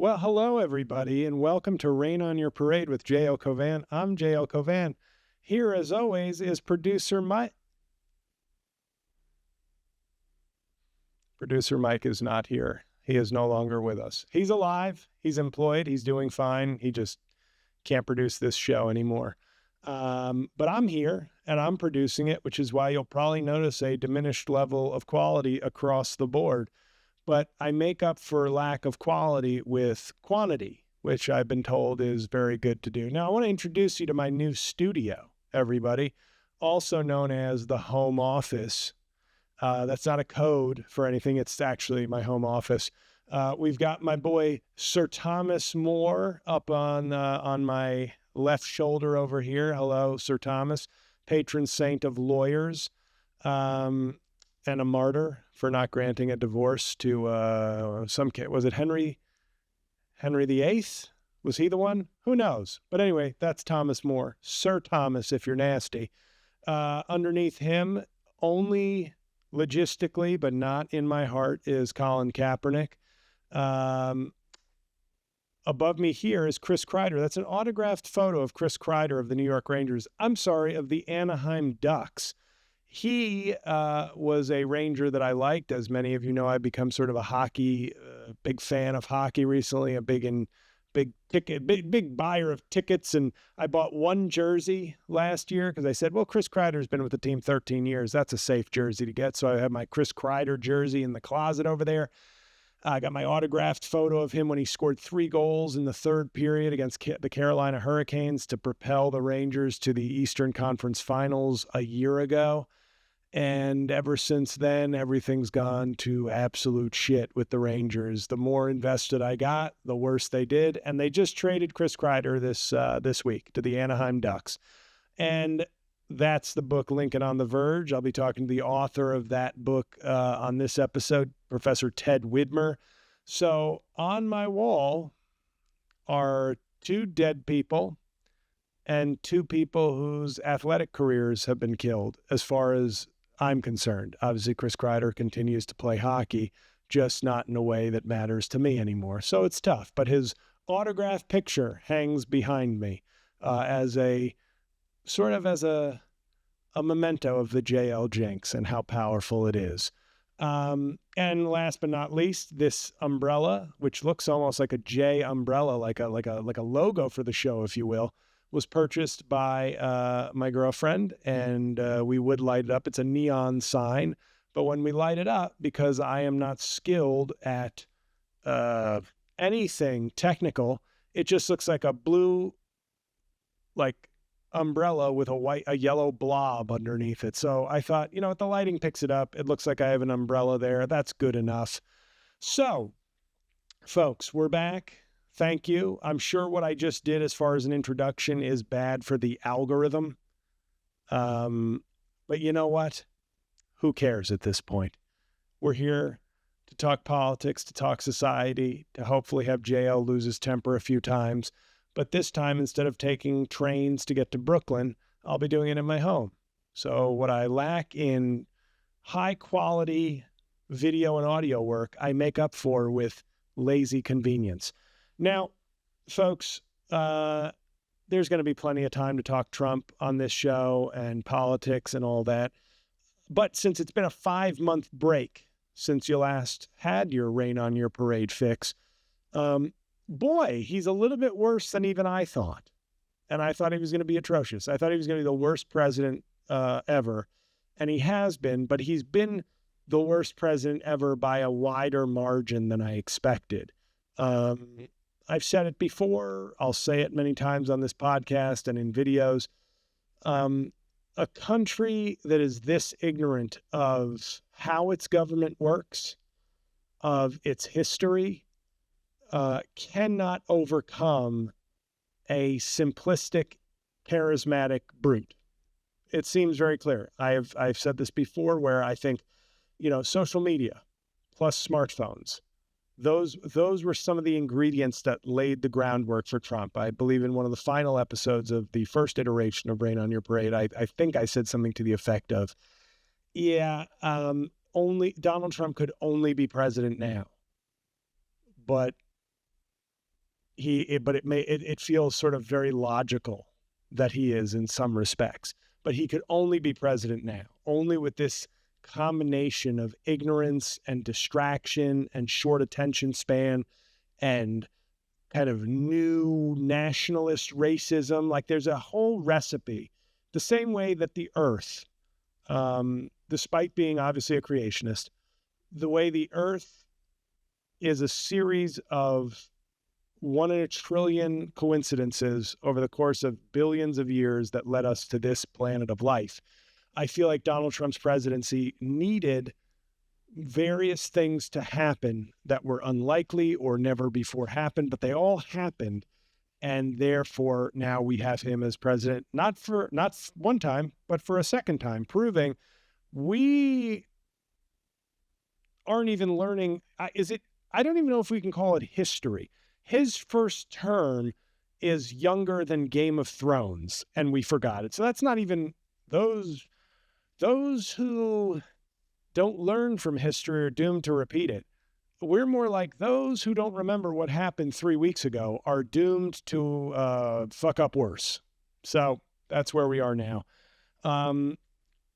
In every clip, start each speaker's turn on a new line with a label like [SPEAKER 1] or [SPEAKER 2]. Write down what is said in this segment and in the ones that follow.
[SPEAKER 1] Well, hello, everybody, and welcome to Rain on Your Parade with J-L Cauvin. I'm J-L Cauvin. Here, as always, is producer Mike. Producer Mike is not here. He is no longer with us. He's alive. He's employed. He's doing fine. He just can't produce this show anymore. But I'm here, and I'm producing it, which is why you'll probably notice a diminished level of quality across the board. But I make up for lack of quality with quantity, which I've been told is very good to do. Now, I want to introduce you to my new studio, everybody, also known as the home office. That's not a code for anything. It's actually my home office. We've got my boy, Sir Thomas More, up on my left shoulder over here. Hello, Sir Thomas, patron saint of lawyers. And a martyr for not granting a divorce to some kid. Was it Henry VIII? Was he the one? Who knows? But anyway, that's Thomas More. Sir Thomas, if you're nasty. Underneath him, only logistically, but not in my heart, is Colin Kaepernick. Above me here is Chris Kreider. That's an autographed photo of Chris Kreider of the New York Rangers. I'm sorry, of the Anaheim Ducks. He was a Ranger that I liked. As many of you know, I've become sort of a hockey, big fan of hockey recently, a big buyer of tickets. And I bought one jersey last year because I said, well, Chris Kreider's been with the team 13 years. That's a safe jersey to get. So I have my Chris Kreider jersey in the closet over there. I got my autographed photo of him when he scored 3 goals in the third period against the Carolina Hurricanes to propel the Rangers to the Eastern Conference Finals a year ago. And ever since then, everything's gone to absolute shit with the Rangers. The more invested I got, the worse they did. And they just traded Chris Kreider this week to the Anaheim Ducks. And that's the book Lincoln on the Verge. I'll be talking to the author of that book on this episode, Professor Ted Widmer. So on my wall are 2 dead people and 2 people whose athletic careers have been killed, as far as I'm concerned. Obviously, Chris Kreider continues to play hockey, just not in a way that matters to me anymore. So it's tough. But his autograph picture hangs behind me as a memento of the J.L. jinx and how powerful it is. And last but not least, this umbrella, which looks almost like a J umbrella, like a logo for the show, if you will, was purchased by my girlfriend, and we would light it up. It's a neon sign, but when we light it up, because I am not skilled at anything technical, it just looks like a blue, umbrella with a yellow blob underneath it. So I thought, if the lighting picks it up, it looks like I have an umbrella there. That's good enough. So, folks, we're back. Thank you. I'm sure what I just did as far as an introduction is bad for the algorithm. But you know what? Who cares at this point? We're here to talk politics, to talk society, to hopefully have JL lose his temper a few times. But this time, instead of taking trains to get to Brooklyn, I'll be doing it in my home. So what I lack in high quality video and audio work, I make up for with lazy convenience. Now, folks, there's going to be plenty of time to talk Trump on this show and politics and all that. But since it's been a 5-month break since you last had your Rain on Your Parade fix, boy, he's a little bit worse than even I thought. And I thought he was going to be atrocious. I thought he was going to be the worst president ever. And he has been, but he's been the worst president ever by a wider margin than I expected. I've said it before. I'll say it many times on this podcast and in videos. A country that is this ignorant of how its government works, of its history, cannot overcome a simplistic, charismatic brute. It seems very clear. I've said this before, where I think, social media plus smartphones, those were some of the ingredients that laid the groundwork for Trump. I believe in one of the final episodes of the first iteration of Rain on Your Parade, I think I said something to the effect of, only Donald Trump could only be president now. But it feels sort of very logical that he is in some respects. But he could only be president now, only with this combination of ignorance and distraction and short attention span and kind of new nationalist racism. Like there's a whole recipe, the same way that the earth, despite being obviously a creationist, the way the earth is a series of 1 in a trillion coincidences over the course of billions of years that led us to this planet of life. I feel like Donald Trump's presidency needed various things to happen that were unlikely or never before happened, but they all happened. And therefore, now we have him as president, not one time, but for a second time, proving we aren't even learning. I don't even know if we can call it history. His first term is younger than Game of Thrones, and we forgot it. So that's not even those who don't learn from history are doomed to repeat it. We're more like those who don't remember what happened 3 weeks ago are doomed to fuck up worse. So that's where we are now.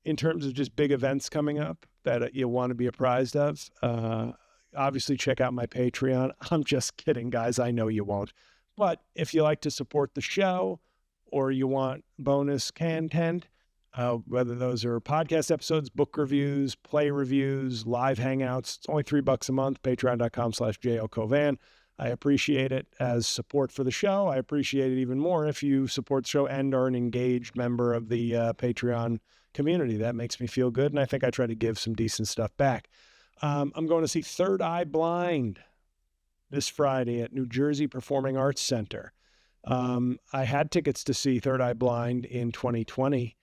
[SPEAKER 1] In terms of just big events coming up that you want to be apprised of, obviously check out my Patreon. I'm just kidding, guys. I know you won't. But if you like to support the show or you want bonus content, whether those are podcast episodes, book reviews, play reviews, live hangouts, it's only $3 a month, patreon.com/J-L Cauvin. I appreciate it as support for the show. I appreciate it even more if you support the show and are an engaged member of the Patreon community. That makes me feel good, and I think I try to give some decent stuff back. I'm going to see Third Eye Blind this Friday at New Jersey Performing Arts Center. I had tickets to see Third Eye Blind in 2020.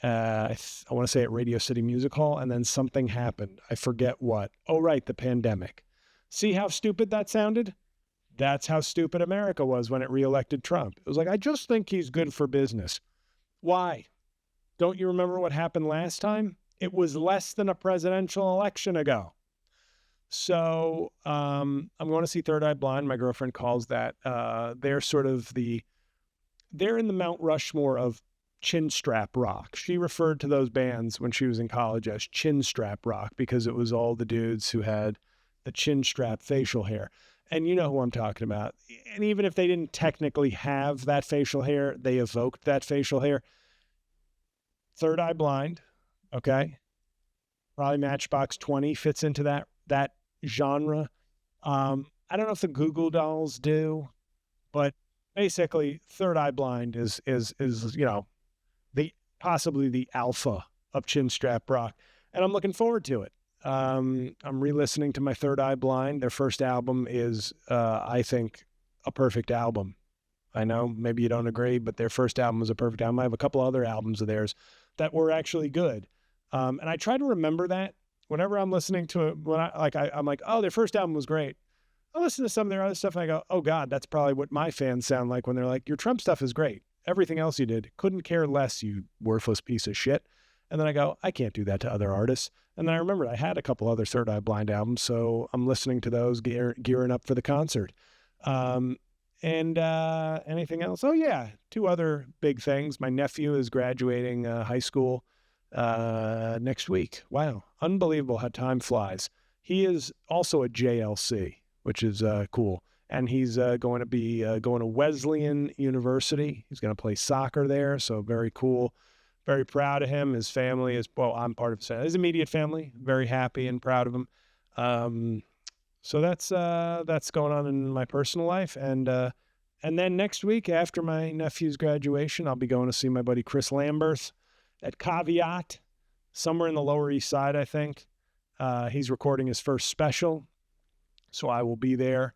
[SPEAKER 1] I want to say at Radio City Music Hall, and then something happened. I forget what. Oh, right, the pandemic. See how stupid that sounded? That's how stupid America was when it reelected Trump. It was like, I just think he's good for business. Why? Don't you remember what happened last time? It was less than a presidential election ago. So I'm going to see Third Eye Blind. My girlfriend calls that. They're in the Mount Rushmore of chin strap rock. She referred to those bands when she was in college as chin strap rock because it was all the dudes who had the chin strap facial hair. And you know who I'm talking about. And even if they didn't technically have that facial hair, they evoked that facial hair. Third Eye Blind, okay? Probably Matchbox 20 fits into that genre. I don't know if the Goo Goo Dolls do, but basically Third Eye Blind is possibly the alpha of chin strap rock, and I'm looking forward to it. I'm re-listening to my Third Eye Blind. Their first album is, I think, a perfect album. I know maybe you don't agree, but their first album was a perfect album. I have a couple other albums of theirs that were actually good, and I try to remember that whenever I'm listening to it. When I'm like, oh, their first album was great. I listen to some of their other stuff and I go, oh God, that's probably what my fans sound like when they're like, your Trump stuff is great. Everything else you did, couldn't care less, you worthless piece of shit. And then I go, I can't do that to other artists. And then I remember I had a couple other Third Eye Blind albums, so I'm listening to those, gearing up for the concert. And anything else? Oh yeah, 2 other big things. My nephew is graduating high school next week. Wow, unbelievable how time flies. He is also a JLC, which is cool. And he's going to be going to Wesleyan University. He's going to play soccer there, so very cool. Very proud of him. His family is, well, I'm part of his immediate family. Very happy and proud of him. So that's going on in my personal life. And then next week, after my nephew's graduation, I'll be going to see my buddy Chris Lamberth at Caveat, somewhere in the Lower East Side, I think. He's recording his first special, so I will be there.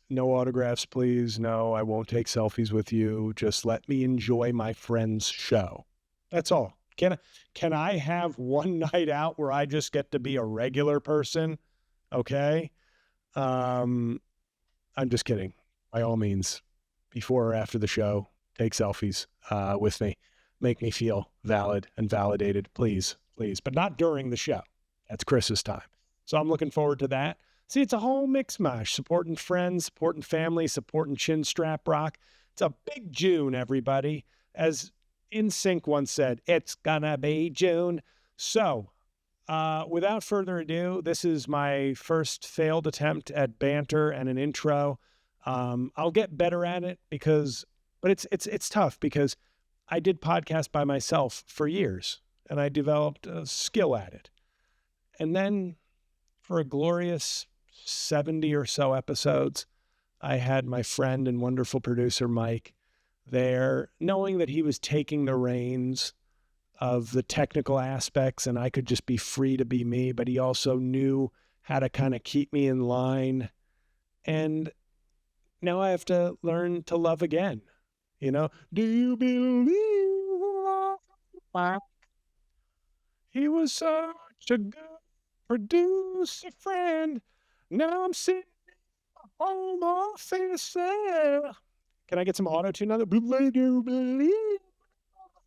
[SPEAKER 1] No autographs, please. No, I won't take selfies with you. Just let me enjoy my friend's show. That's all. Can I have one night out where I just get to be a regular person? Okay. I'm just kidding. By all means, before or after the show, take selfies with me. Make me feel valid and validated, please, but not during the show. That's Chris's time. So I'm looking forward to that. See, it's a whole mix mash, supporting friends, supporting family, supporting chin strap rock. It's a big June, everybody. As NSYNC once said, it's gonna be June. So, without further ado, this is my first failed attempt at banter and an intro. I'll get better at it but it's tough because I did podcast by myself for years and I developed a skill at it. And then for a glorious 70 or so episodes, I had my friend and wonderful producer, Mike, there, knowing that he was taking the reins of the technical aspects and I could just be free to be me, but he also knew how to kind of keep me in line. And now I have to learn to love again. You know, do you believe he was such a good producer friend? Now I'm sitting home office. Can I get some auto-tune on it?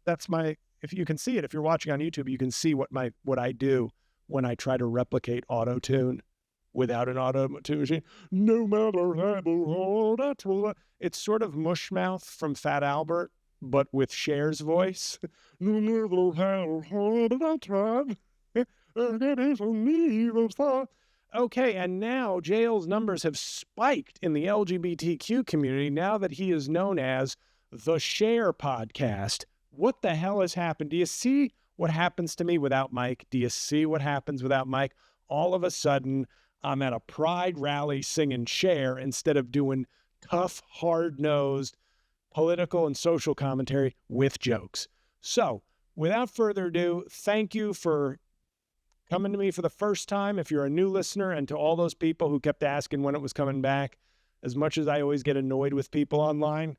[SPEAKER 1] That's my, if you can see it, if you're watching on YouTube, you can see what I do when I try to replicate auto-tune without an auto-tune machine. No matter how that's what. It's sort of Mushmouth from Fat Albert, but with Cher's voice. No matter how hard I try, it isn't me that's thought. Okay, and now J-L's numbers have spiked in the LGBTQ community now that he is known as the Cher podcast. What the hell has happened? Do you see what happens to me without Mike? Do you see what happens without Mike? All of a sudden, I'm at a pride rally singing Cher instead of doing tough, hard-nosed political and social commentary with jokes. So, without further ado, thank you for coming to me for the first time, if you're a new listener, and to all those people who kept asking when it was coming back. As much as I always get annoyed with people online,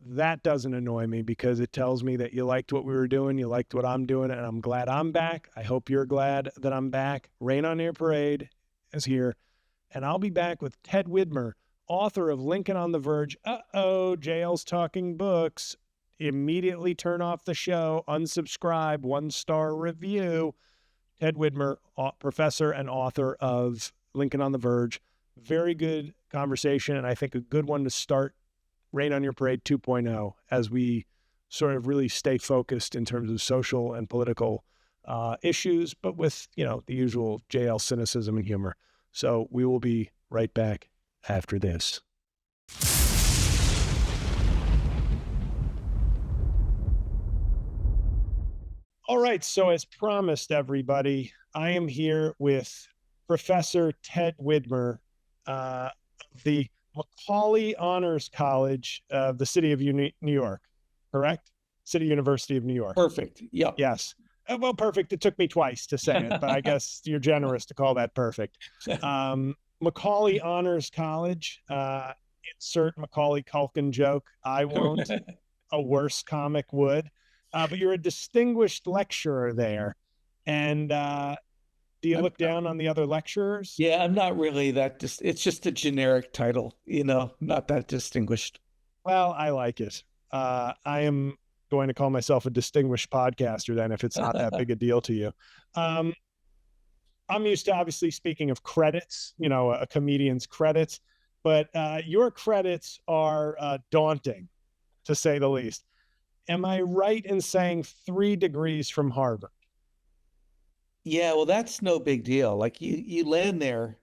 [SPEAKER 1] that doesn't annoy me because it tells me that you liked what we were doing, you liked what I'm doing, and I'm glad I'm back. I hope you're glad that I'm back. Rain on Your Parade is here, and I'll be back with Ted Widmer, author of Lincoln on the Verge. J-L's talking books. Immediately turn off the show, unsubscribe, 1-star review. Ted Widmer, professor and author of Lincoln on the Verge. Very good conversation, and I think a good one to start Rain on Your Parade 2.0 as we sort of really stay focused in terms of social and political issues, but with, the usual J-L cynicism and humor. So we will be right back after this. All right, so as promised, everybody, I am here with Professor Ted Widmer of the Macaulay Honors College of the City of New York, correct? City University of New York.
[SPEAKER 2] Perfect. Yep.
[SPEAKER 1] Yes. Well, perfect. It took me twice to say it, but I guess you're generous to call that perfect. Macaulay Honors College, insert Macaulay Culkin joke. I won't. A worse comic would. But you're a distinguished lecturer there. And do you look down on the other lecturers?
[SPEAKER 2] Yeah, I'm not really that. It's just a generic title, not that distinguished.
[SPEAKER 1] Well, I like it. I am going to call myself a distinguished podcaster then, if it's not that big a deal to you. I'm used to obviously speaking of credits, a comedian's credits, but your credits are daunting, to say the least. Am I right in saying 3 degrees from Harvard?
[SPEAKER 2] Yeah, well, that's no big deal. Like you land there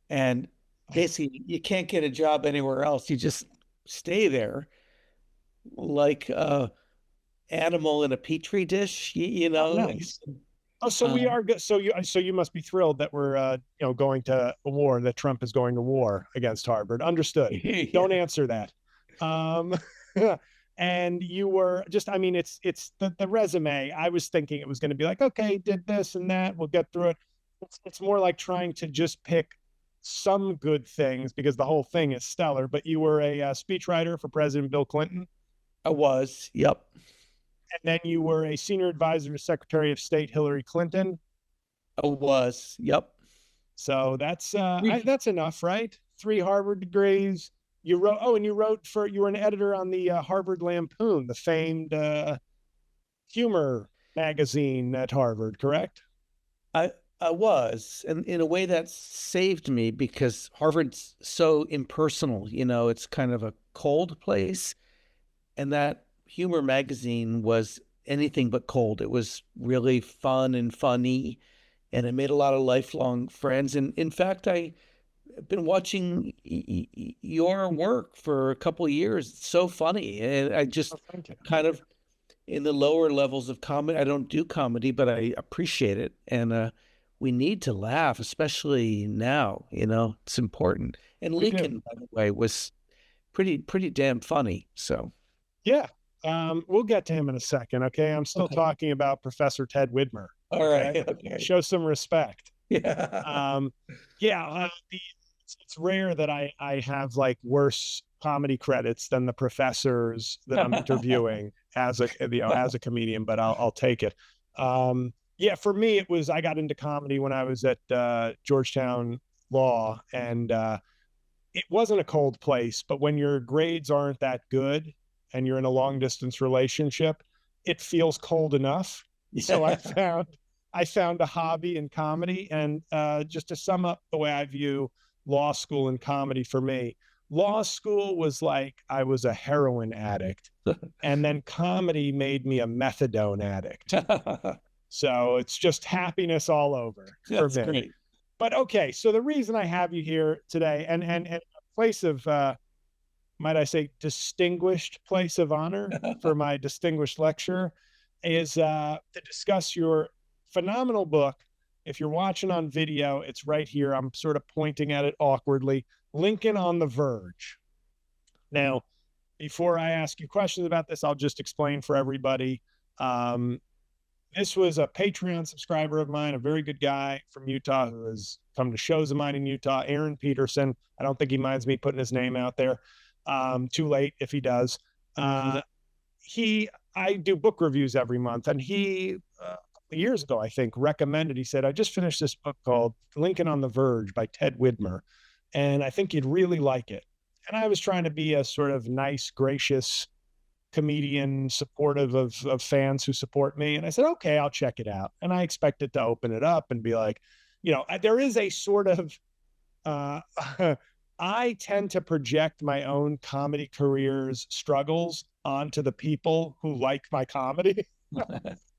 [SPEAKER 2] and basically you can't get a job anywhere else. You just stay there like animal in a petri dish,
[SPEAKER 1] Oh, nice. Oh, so we are good. So you must be thrilled that we're going to a war, that Trump is going to war against Harvard. Understood.
[SPEAKER 2] Yeah.
[SPEAKER 1] Don't answer that. And you were just, it's the resume. I was thinking it was going to be like, okay, did this and that, we'll get through it. It's more like trying to just pick some good things because the whole thing is stellar. But you were a speechwriter for President Bill Clinton.
[SPEAKER 2] I was. Yep.
[SPEAKER 1] And then you were a senior advisor to Secretary of State Hillary Clinton.
[SPEAKER 2] I was. Yep.
[SPEAKER 1] So that's enough, right? 3 Harvard degrees. You wrote you were an editor on the Harvard Lampoon, the famed humor magazine at Harvard, correct?
[SPEAKER 2] I I was, and in a way that saved me because Harvard's so impersonal. It's kind of a cold place, and that humor magazine was anything but cold. It was really fun and funny, and it made a lot of lifelong friends. And in fact, I've been watching your work for a couple of years. It's so funny, and I just
[SPEAKER 1] Thank you.
[SPEAKER 2] kind of in the lower levels of comedy. I don't do comedy, but I appreciate it, and we need to laugh, especially now. It's important. And
[SPEAKER 1] We do.
[SPEAKER 2] Lincoln, by the way, was pretty damn funny. So
[SPEAKER 1] Yeah. We'll get to him in a second. Okay. I'm still
[SPEAKER 2] okay,
[SPEAKER 1] talking about Professor Ted Widmer.
[SPEAKER 2] all
[SPEAKER 1] Okay.
[SPEAKER 2] right, okay,
[SPEAKER 1] Show some respect.
[SPEAKER 2] yeah,
[SPEAKER 1] Yeah. It's rare that I have like worse comedy credits than the professors that I'm interviewing as a comedian, but I'll take it. Yeah. For me, I got into comedy when I was at Georgetown Law, and it wasn't a cold place, but when your grades aren't that good and you're in a long distance relationship, it feels cold enough. So
[SPEAKER 2] yeah,
[SPEAKER 1] I found a hobby in comedy, and just to sum up the way I view law school and comedy for me, law school was like I was a heroin addict, and then comedy made me a methadone addict. So it's just happiness all over for
[SPEAKER 2] that's
[SPEAKER 1] me.
[SPEAKER 2] great.
[SPEAKER 1] But okay, so the reason I have you here today, and a place of might I say distinguished place of honor for my distinguished lecture, is to discuss your phenomenal book. If you're watching on video, it's right here. I'm sort of pointing at it awkwardly. Lincoln on the Verge. Now, before I ask you questions about this, I'll just explain for everybody. Um, this was a Patreon subscriber of mine, a very good guy from Utah who has come to shows of mine in Utah, Aaron Peterson. I don't think he minds me putting his name out there. Too late if he does. Uh, I do book reviews every month, and he, years ago, I think, recommended, he said, I just finished this book called Lincoln on the Verge by Ted Widmer, and I think you'd really like it. And I was trying to be a sort of nice, gracious comedian, supportive of fans who support me. And I said, okay, I'll check it out. And I expected to open it up and be like, there is a sort of, uh, I tend to project my own comedy career's struggles onto the people who like my comedy.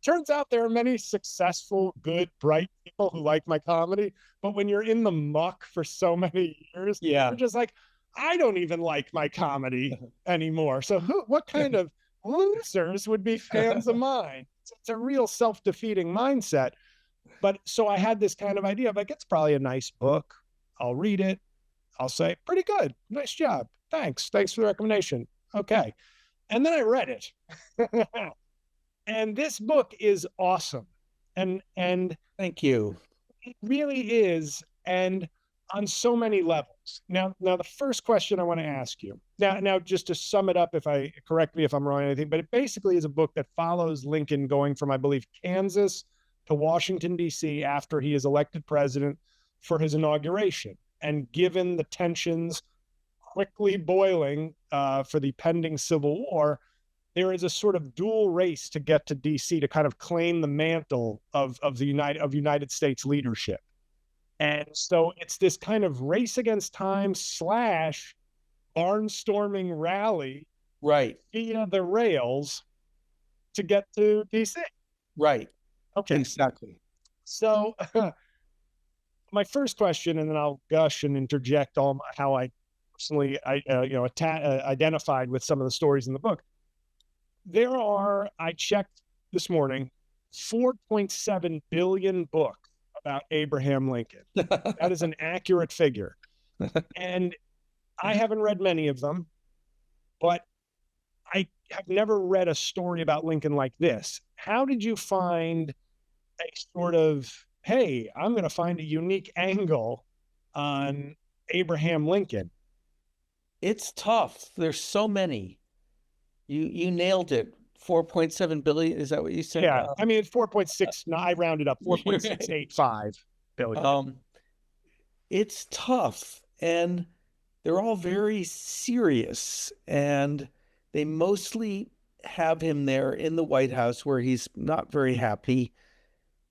[SPEAKER 1] Turns out there are many successful, good, bright people who like my comedy. But when you're in the muck for so many years,
[SPEAKER 2] Yeah,
[SPEAKER 1] you're just like, I don't even like my comedy anymore. So what kind of losers would be fans of mine? It's a real self-defeating mindset. But so I had this kind of idea of like, it's probably a nice book. I'll read it. I'll say, pretty good. Nice job. Thanks. Thanks for the recommendation. Okay. And then I read it. And this book is awesome. And
[SPEAKER 2] thank you.
[SPEAKER 1] it really is. And on so many levels. Now the first question I want to ask you. Now just to sum it up, correct me if I'm wrong or anything, but it basically is a book that follows Lincoln going from, I believe, Kansas to Washington, D.C. after he is elected president for his inauguration. And given the tensions quickly boiling for the pending Civil War, there is a sort of dual race to get to D.C. to kind of claim the mantle of the United States leadership. And so it's this kind of race against time / barnstorming rally
[SPEAKER 2] Right,
[SPEAKER 1] via the rails to get to DC.
[SPEAKER 2] right,
[SPEAKER 1] Okay.
[SPEAKER 2] exactly.
[SPEAKER 1] So my first question, and then I'll gush and interject how I personally, identified with some of the stories in the book. I checked this morning, 4.7 billion books about Abraham Lincoln. That is an accurate figure. And I haven't read many of them, but I have never read a story about Lincoln like this. How did you find a sort of, hey, I'm going to find a unique angle on Abraham Lincoln?
[SPEAKER 2] It's tough. There's so many. You nailed it. 4.7 billion. Is that what you said?
[SPEAKER 1] Yeah. I mean, it's 4.6. No, I rounded up 4.685 billion.
[SPEAKER 2] It's tough, and they're all very serious, and they mostly have him there in the White House where he's not very happy.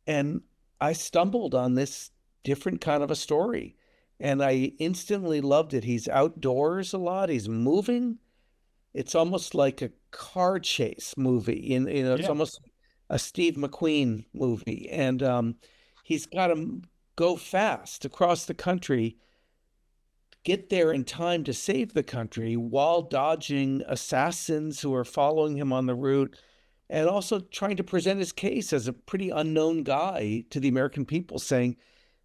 [SPEAKER 2] And I stumbled on this different kind of a story and I instantly loved it. He's outdoors a lot, he's moving. It's almost like a car chase movie. It's
[SPEAKER 1] Yeah.
[SPEAKER 2] almost a Steve McQueen movie. And he's got to go fast across the country, get there in time to save the country while dodging assassins who are following him on the route, and also trying to present his case as a pretty unknown guy to the American people, saying,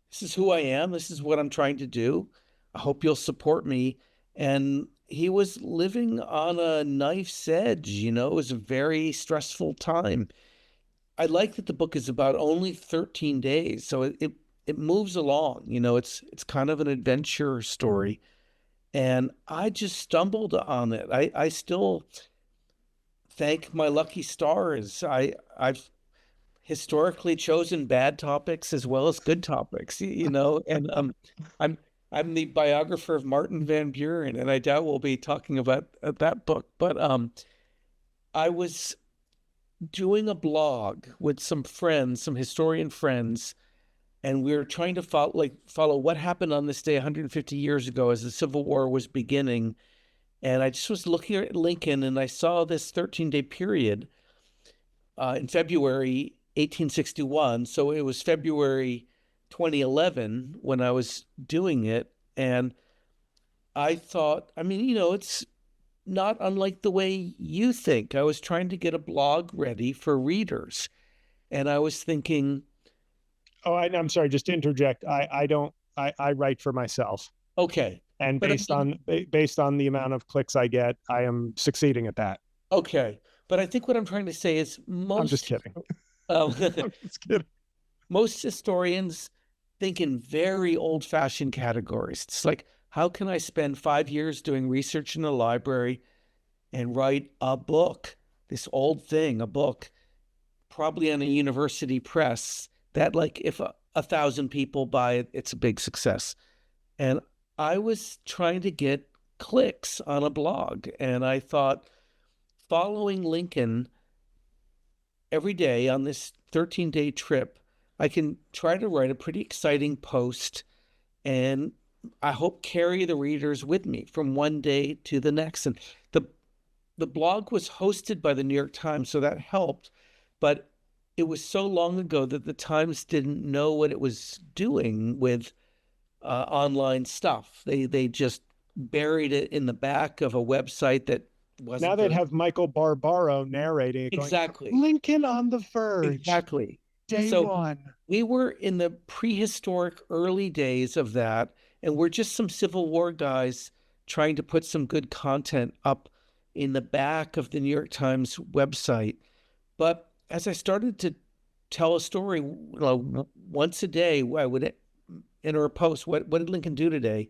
[SPEAKER 2] this is who I am. This is what I'm trying to do. I hope you'll support me. And he was living on a knife's edge. It was a very stressful time. I like that the book is about only 13 days. So it moves along. It's kind of an adventure story. And I just stumbled on it. I still thank my lucky stars. I've historically chosen bad topics as well as good topics, and I'm I'm the biographer of Martin Van Buren, and I doubt we'll be talking about that book. But I was doing a blog with some friends, some historian friends, and we were trying to follow what happened on this day 150 years ago as the Civil War was beginning. And I just was looking at Lincoln, and I saw this 13-day period in February 1861. So it was February 2011 when I was doing it. And I thought, it's not unlike the way you think. I was trying to get a blog ready for readers. And I was thinking,
[SPEAKER 1] Oh, I'm sorry, just to interject. I write for myself.
[SPEAKER 2] okay.
[SPEAKER 1] And
[SPEAKER 2] But
[SPEAKER 1] based on the amount of clicks I get, I am succeeding at that.
[SPEAKER 2] okay. But I think what I'm trying to say is
[SPEAKER 1] I'm just kidding.
[SPEAKER 2] um,
[SPEAKER 1] I'm just kidding.
[SPEAKER 2] most historians think in very old-fashioned categories. It's like, how can I spend 5 years doing research in a library and write a book, this old thing, a book, probably on a university press, that like if 1,000 people buy it, it's a big success. And I was trying to get clicks on a blog, and I thought, following Lincoln every day on this 13-day trip, I can try to write a pretty exciting post and I hope carry the readers with me from one day to the next. And the blog was hosted by the New York Times, so that helped. But it was so long ago that the Times didn't know what it was doing with online stuff. They just buried it in the back of a website that wasn't.
[SPEAKER 1] Now they'd have Michael Barbaro narrating it, going,
[SPEAKER 2] exactly
[SPEAKER 1] Lincoln on the Verge,
[SPEAKER 2] exactly.
[SPEAKER 1] day
[SPEAKER 2] So
[SPEAKER 1] one.
[SPEAKER 2] we were in the prehistoric early days of that, and we're just some Civil War guys trying to put some good content up in the back of the New York Times website. But as I started to tell a story, once a day, I would enter a post. What did Lincoln do today?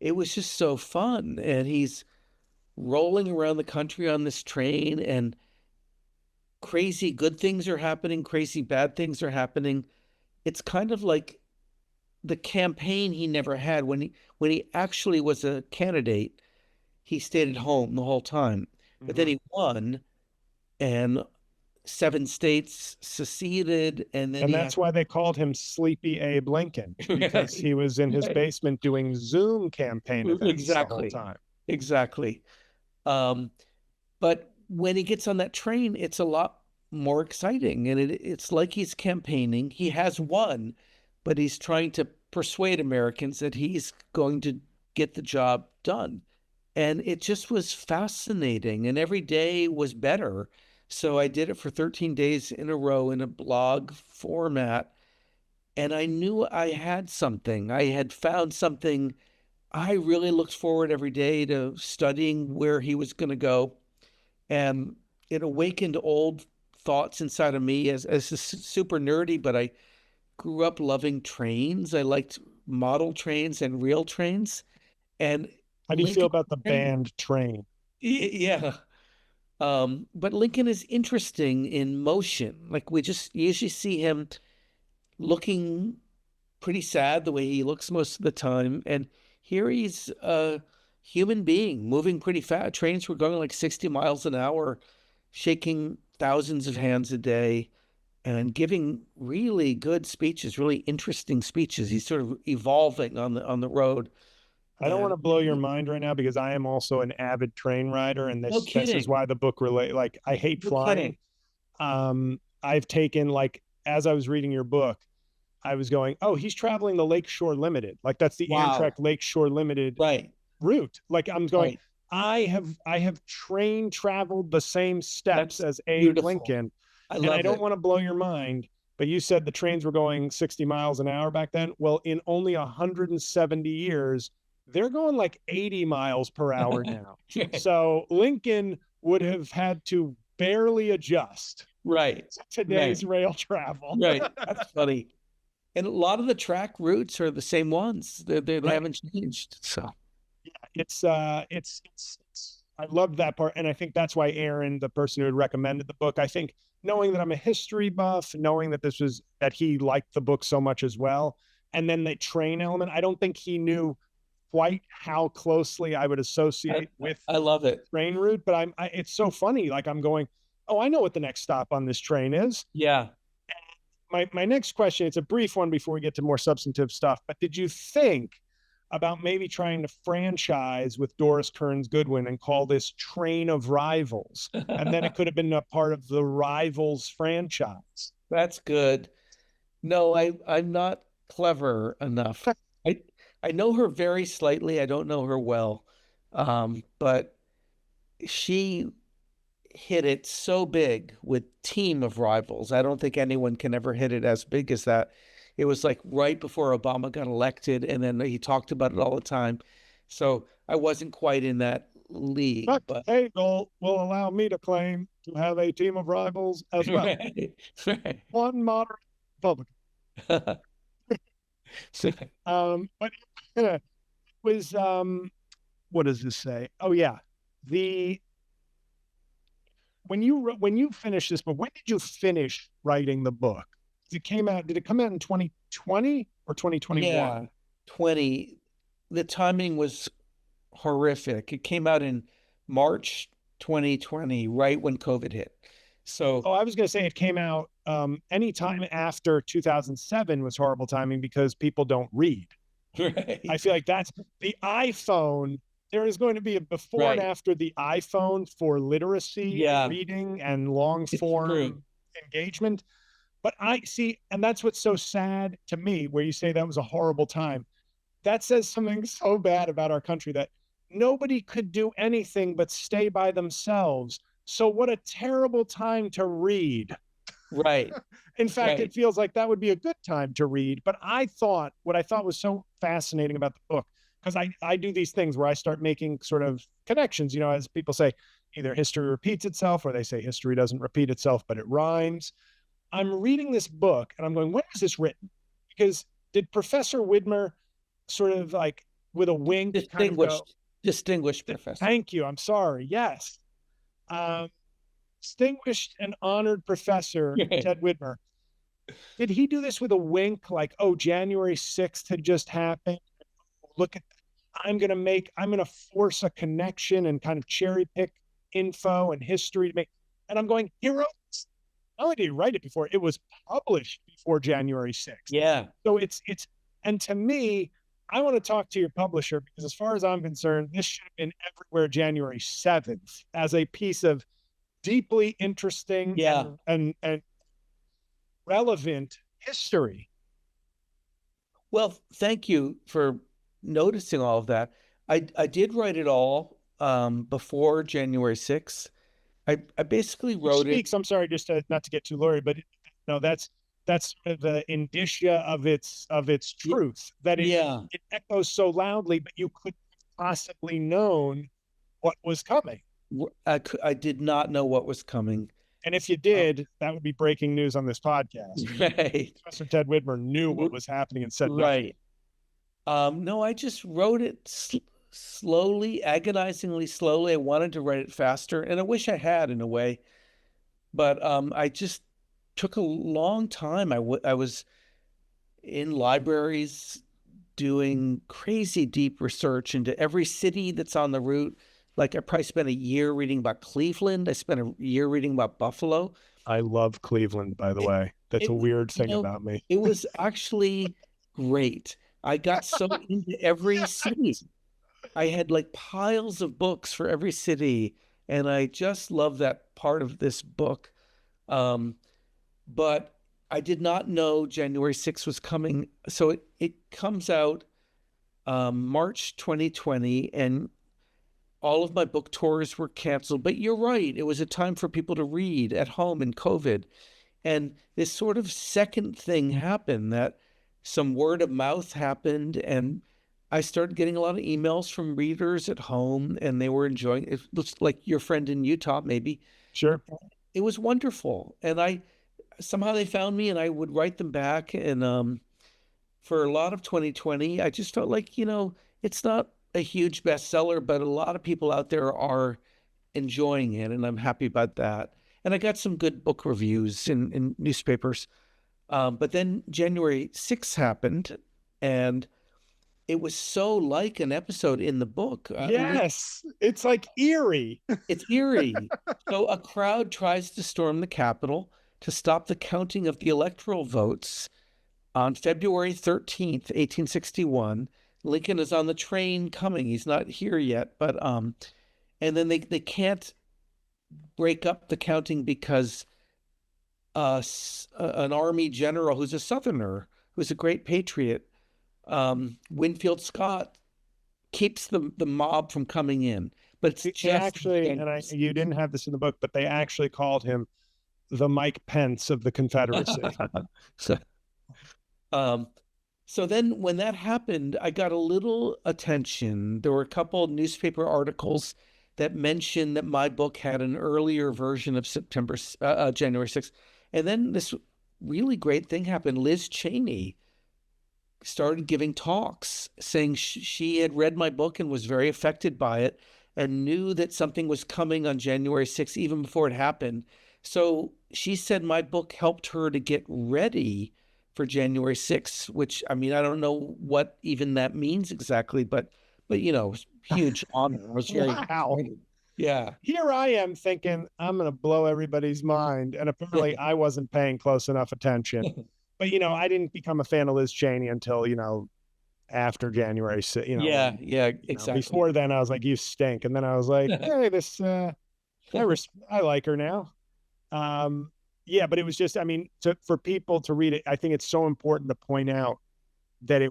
[SPEAKER 2] It was just so fun, and he's rolling around the country on this train, and crazy good things are happening, crazy bad things are happening. It's kind of like the campaign he never had. When he actually was a candidate, he stayed at home the whole time. But then he won, and 7 states seceded, and then
[SPEAKER 1] And that's why they called him Sleepy Abe Lincoln, because he was in his basement doing Zoom campaign events the whole time.
[SPEAKER 2] Exactly. But when he gets on that train, it's a lot more exciting, and it's like he's campaigning. He has won, but he's trying to persuade Americans that he's going to get the job done. And it just was fascinating, and every day was better. So I did it for 13 days in a row in a blog format, and I knew I had something. I had found something. I really looked forward every day to studying where he was going to go, and it awakened old thoughts inside of me as super nerdy, but I grew up loving trains. I liked model trains and real trains. And
[SPEAKER 1] how do you feel
[SPEAKER 2] Lincoln,
[SPEAKER 1] about the band Train?
[SPEAKER 2] yeah. But Lincoln is interesting in motion. Like we just usually see him looking pretty sad the way he looks most of the time. And here he's a human being moving pretty fast. Trains were going like 60 miles an hour, shaking thousands of hands a day. and giving really good speeches, really interesting speeches. He's sort of evolving on the road.
[SPEAKER 1] I don't want to blow your mind right now because I am also an avid train rider, and
[SPEAKER 2] No
[SPEAKER 1] this is
[SPEAKER 2] kidding.
[SPEAKER 1] why the book like I hate
[SPEAKER 2] No
[SPEAKER 1] flying.
[SPEAKER 2] kidding.
[SPEAKER 1] I've taken, like, as I was reading your book, I was going, oh, he's traveling the Lakeshore Limited. Like, that's the Amtrak
[SPEAKER 2] Wow.
[SPEAKER 1] Lakeshore Limited
[SPEAKER 2] Right.
[SPEAKER 1] route. Like, I'm going,
[SPEAKER 2] Right.
[SPEAKER 1] I have train traveled the same steps
[SPEAKER 2] That's
[SPEAKER 1] as Abe
[SPEAKER 2] beautiful.
[SPEAKER 1] Lincoln.
[SPEAKER 2] I
[SPEAKER 1] And I
[SPEAKER 2] love
[SPEAKER 1] don't
[SPEAKER 2] it.
[SPEAKER 1] want to blow your mind, but you said the trains were going 60 miles an hour back then. Well, in only 170 years, they're going like 80 miles per hour now. So Lincoln would have had to barely adjust
[SPEAKER 2] Right.
[SPEAKER 1] to today's
[SPEAKER 2] Right.
[SPEAKER 1] rail travel.
[SPEAKER 2] Right. That's funny. And a lot of the track routes are the same ones. They
[SPEAKER 1] Right.
[SPEAKER 2] haven't changed. So
[SPEAKER 1] It's I loved that part, and I think that's why Aaron, the person who had recommended the book, I think, knowing that I'm a history buff, knowing that that he liked the book so much as well, and then the train element, I don't think he knew quite how closely I would associate with
[SPEAKER 2] I love it.
[SPEAKER 1] train route. But it's so funny. Like, I'm going, oh, I know what the next stop on this train is.
[SPEAKER 2] Yeah.
[SPEAKER 1] My next question, it's a brief one before we get to more substantive stuff, but did you think about maybe trying to franchise with Doris Kearns Goodwin and call this Train of Rivals? And then it could have been a part of the Rivals franchise.
[SPEAKER 2] That's good. No, I'm not clever enough. I I know her very slightly. I don't know her well. But she hit it so big with Team of Rivals. I don't think anyone can ever hit it as big as that. It was like right before Obama got elected, and then he talked about it all the time. So I wasn't quite in that league, but
[SPEAKER 1] Hagel will allow me to claim to have a team of rivals as well.
[SPEAKER 2] right.
[SPEAKER 1] One moderate Republican. But it was what does this say? Oh yeah, the when you finished this book, when did you finish writing the book? Did it come out in 2020 or 2021?
[SPEAKER 2] Yeah, 20. The timing was horrific. It came out in March 2020, right when COVID hit. So,
[SPEAKER 1] I was going to say it came out anytime after 2007 was horrible timing because people don't read.
[SPEAKER 2] right.
[SPEAKER 1] I feel like that's the iPhone. There is going to be a before and after the iPhone for literacy, and reading, and long form engagement. But I see, and that's what's so sad to me, where you say that was a horrible time. That says something so bad about our country, that nobody could do anything but stay by themselves. So what a terrible time to read.
[SPEAKER 2] Right.
[SPEAKER 1] In fact, it feels like that would be a good time to read. But what I thought was so fascinating about the book, because I do these things where I start making sort of connections, as people say, either history repeats itself, or they say history doesn't repeat itself, but it rhymes. I'm reading this book and I'm going, when was this written? Because did Professor Widmer sort of, like, with a wink,
[SPEAKER 2] distinguished professor?
[SPEAKER 1] Thank you. I'm sorry. Yes. Distinguished and honored Professor Ted Widmer. Did he do this with a wink, like, oh, January 6th had just happened? Look at, I'm going to force a connection and kind of cherry pick info and history to make. And I'm going, he wrote this. Not only did he write it before, it was published before January 6th.
[SPEAKER 2] Yeah.
[SPEAKER 1] So and to me, I want to talk to your publisher, because as far as I'm concerned, this should have been everywhere January 7th as a piece of deeply interesting and relevant history.
[SPEAKER 2] Well, thank you for noticing all of that. I did write it all before January 6th. I basically wrote it.
[SPEAKER 1] I'm sorry, just not to get too blurry, but no, that's sort of the indicia of its truth, that it echoes so loudly, but you couldn't possibly known what was coming.
[SPEAKER 2] I did not know what was coming.
[SPEAKER 1] And if you did, that would be breaking news on this podcast.
[SPEAKER 2] Right.
[SPEAKER 1] Professor Ted Widmer knew what was happening and said
[SPEAKER 2] right. No, I just wrote it slowly, agonizingly slowly. I wanted to write it faster, and I wish I had, in a way. But I just took a long time. I was in libraries doing crazy deep research into every city that's on the route. Like, I probably spent a year reading about Cleveland. I spent a year reading about Buffalo.
[SPEAKER 1] I love Cleveland, by the
[SPEAKER 2] It,
[SPEAKER 1] way. That's
[SPEAKER 2] it
[SPEAKER 1] a
[SPEAKER 2] was,
[SPEAKER 1] weird thing about me.
[SPEAKER 2] it was actually great. I got so into every city. I had like piles of books for every city, and I just love that part of this book. Um, but I did not know January 6th was coming. So it comes out March 2020, and all of my book tours were canceled. But you're right, it was a time for people to read at home in COVID. And this sort of second thing happened, that some word of mouth happened, and I started getting a lot of emails from readers at home, and they were enjoying it. It looks like your friend in Utah, maybe.
[SPEAKER 1] Sure.
[SPEAKER 2] It was wonderful. And I somehow they found me, and I would write them back. And for a lot of 2020, I just felt like, it's not a huge bestseller, but a lot of people out there are enjoying it, and I'm happy about that. And I got some good book reviews in newspapers. But then January 6th happened, and it was so like an episode in the book.
[SPEAKER 1] Yes. It's like eerie.
[SPEAKER 2] It's eerie. So a crowd tries to storm the Capitol to stop the counting of the electoral votes on February 13th, 1861. Lincoln is on the train coming. He's not here yet, but and then they can't break up the counting because an army general who's a Southerner, who's a great patriot, Winfield Scott, keeps the mob from coming in. But it's
[SPEAKER 1] They
[SPEAKER 2] just
[SPEAKER 1] actually, you didn't have this in the book, but they actually called him the Mike Pence of the Confederacy.
[SPEAKER 2] so, um, so then when that happened, I got a little attention. There were a couple newspaper articles that mentioned that my book had an earlier version of January 6th. And then this really great thing happened. Liz Cheney started giving talks saying she had read my book and was very affected by it and knew that something was coming on January 6th even before it happened. So she said my book helped her to get ready for January 6th, which, I mean, I don't know what even that means exactly, but huge honor. I was very
[SPEAKER 1] Wow.
[SPEAKER 2] excited. Yeah.
[SPEAKER 1] Here I am thinking I'm going to blow everybody's mind. And apparently I wasn't paying close enough attention. But, I didn't become a fan of Liz Cheney until, after January 6th,
[SPEAKER 2] Yeah, yeah, exactly.
[SPEAKER 1] Before then I was like, you stink. And then I was like, hey, I like her now. Yeah, but it was just, I mean, for people to read it, I think it's so important to point out that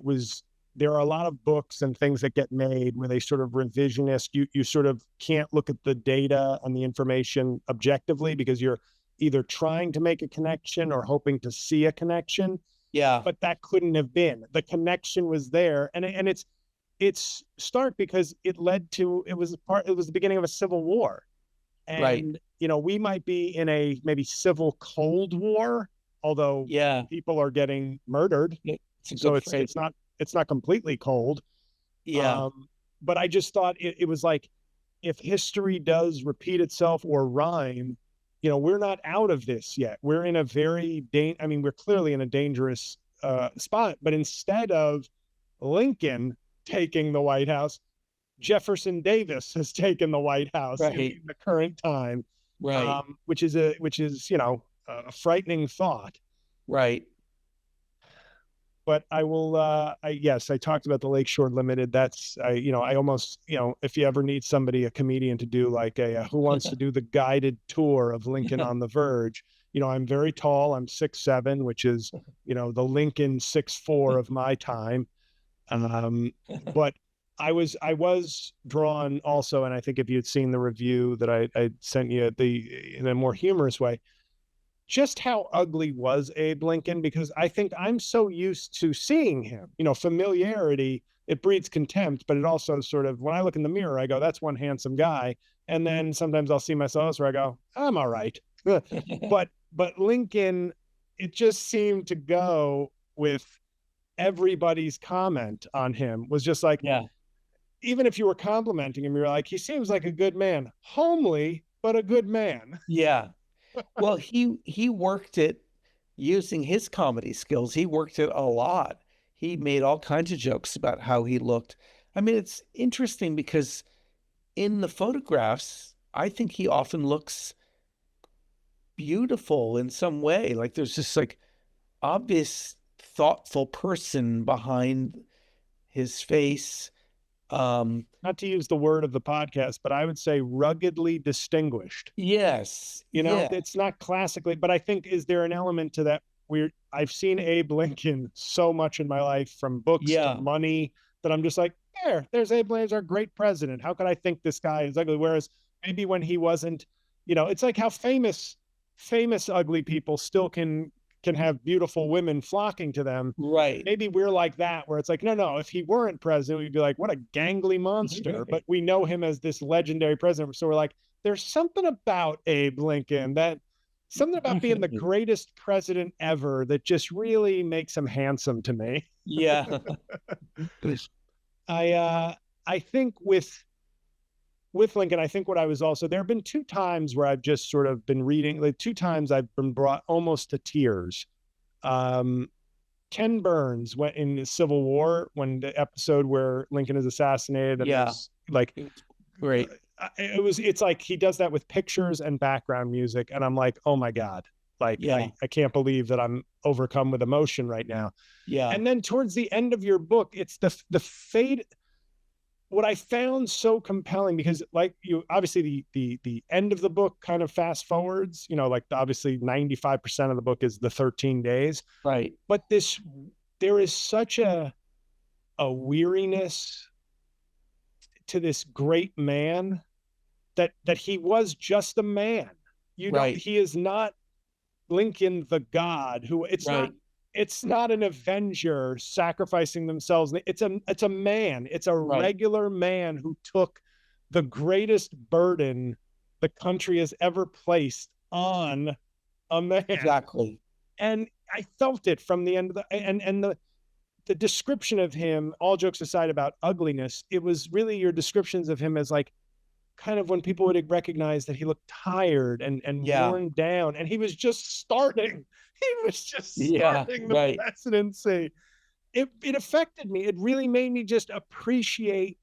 [SPEAKER 1] there are a lot of books and things that get made where they sort of revisionist. You sort of can't look at the data and the information objectively because you're either trying to make a connection or hoping to see a connection.
[SPEAKER 2] Yeah.
[SPEAKER 1] But that couldn't have been. The connection was there. And it's stark because it was the beginning of a civil war. And,
[SPEAKER 2] right.
[SPEAKER 1] We might be in a maybe civil Cold War, although people are getting murdered. So it's not completely cold.
[SPEAKER 2] Yeah.
[SPEAKER 1] But I just thought it was like, if history does repeat itself or rhyme, we're not out of this yet. We're in a we're clearly in a dangerous spot. But instead of Lincoln taking the White House, Jefferson Davis has taken the White House in the current time,
[SPEAKER 2] right?
[SPEAKER 1] Which is a frightening thought,
[SPEAKER 2] right?
[SPEAKER 1] But I will. I talked about the Lakeshore Limited. That's I almost if you ever need somebody, a comedian, to do like who wants to do the guided tour of Lincoln on the Verge. I'm very tall. I'm 6'7", which is the Lincoln 6'4" of my time. But I was drawn also, and I think if you had seen the review that I sent you in a more humorous way, just how ugly was Abe Lincoln, because I think I'm so used to seeing him, familiarity, it breeds contempt, but it also sort of, when I look in the mirror, I go, that's one handsome guy. And then sometimes I'll see myself where I go, I'm all right. but Lincoln, it just seemed to go with everybody's comment on him was just like, even if you were complimenting him, you're like, he seems like a good man, homely, but a good man.
[SPEAKER 2] Yeah. Well, he worked it using his comedy skills. He worked it a lot. He made all kinds of jokes about how he looked. I mean, it's interesting because in the photographs, I think he often looks beautiful in some way. Like there's this like obvious thoughtful person behind his face.
[SPEAKER 1] Not to use the word of the podcast, but I would say ruggedly distinguished.
[SPEAKER 2] Yes.
[SPEAKER 1] You know,
[SPEAKER 2] Yeah.
[SPEAKER 1] it's not classically, but I think, is there an element to that? I've seen Abe Lincoln so much in my life, from books to
[SPEAKER 2] Yeah.
[SPEAKER 1] money, that I'm just like, there's Abe Lincoln's our great president. How could I think this guy is ugly? Whereas maybe when he wasn't, it's like how famous ugly people still can have beautiful women flocking to them.
[SPEAKER 2] Right.
[SPEAKER 1] Maybe we're like that, where it's like, no, if he weren't president, we'd be like, what a gangly monster. But we know him as this legendary president. So we're like, there's something about Abe Lincoln, something about being the greatest president ever, that just really makes him handsome to me.
[SPEAKER 2] Yeah.
[SPEAKER 1] I think with Lincoln, I think what I was also, there have been two times where I've just sort of been reading, like two times I've been brought almost to tears. Ken Burns went in the Civil War, when the episode where Lincoln is assassinated, and like,
[SPEAKER 2] great.
[SPEAKER 1] It's like he does that with pictures and background music, and I'm like, oh my God, like I can't believe that I'm overcome with emotion right now.
[SPEAKER 2] Yeah.
[SPEAKER 1] And then towards the end of your book, it's the fate. What I found so compelling, because like you, obviously the end of the book kind of fast forwards, like obviously 95% of the book is the 13 days.
[SPEAKER 2] Right.
[SPEAKER 1] But there is such a weariness to this great man, that he was just a man. He is not Lincoln the God who it's not an Avenger sacrificing themselves. It's a man. It's a regular man who took the greatest burden the country has ever placed on a man.
[SPEAKER 2] Exactly.
[SPEAKER 1] And I felt it from the end of the description of him, all jokes aside about ugliness, it was really your descriptions of him as like, kind of when people would recognize that he looked tired and worn down, and he was just starting. He was just starting the presidency. It affected me. It really made me just appreciate,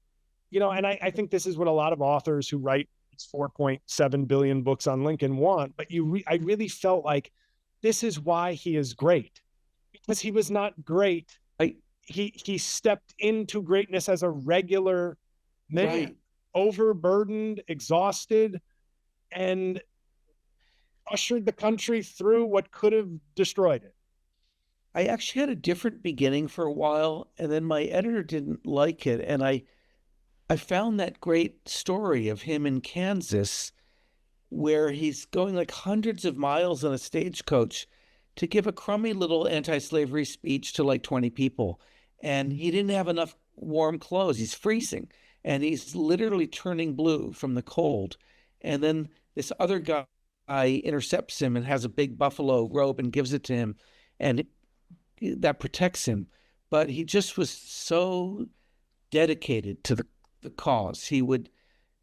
[SPEAKER 1] and I think this is what a lot of authors who write 4.7 billion books on Lincoln want. But I really felt like this is why he is great, because he was not great. He stepped into greatness as a regular man. Overburdened, exhausted, and ushered the country through what could have destroyed it.
[SPEAKER 2] I actually had a different beginning for a while, and then my editor didn't like it. And I found that great story of him in Kansas, where he's going like hundreds of miles on a stagecoach to give a crummy little anti-slavery speech to like 20 people. And he didn't have enough warm clothes. He's freezing. And he's literally turning blue from the cold. And then this other guy intercepts him and has a big buffalo robe and gives it to him. And that protects him. But he just was so dedicated to the cause. He would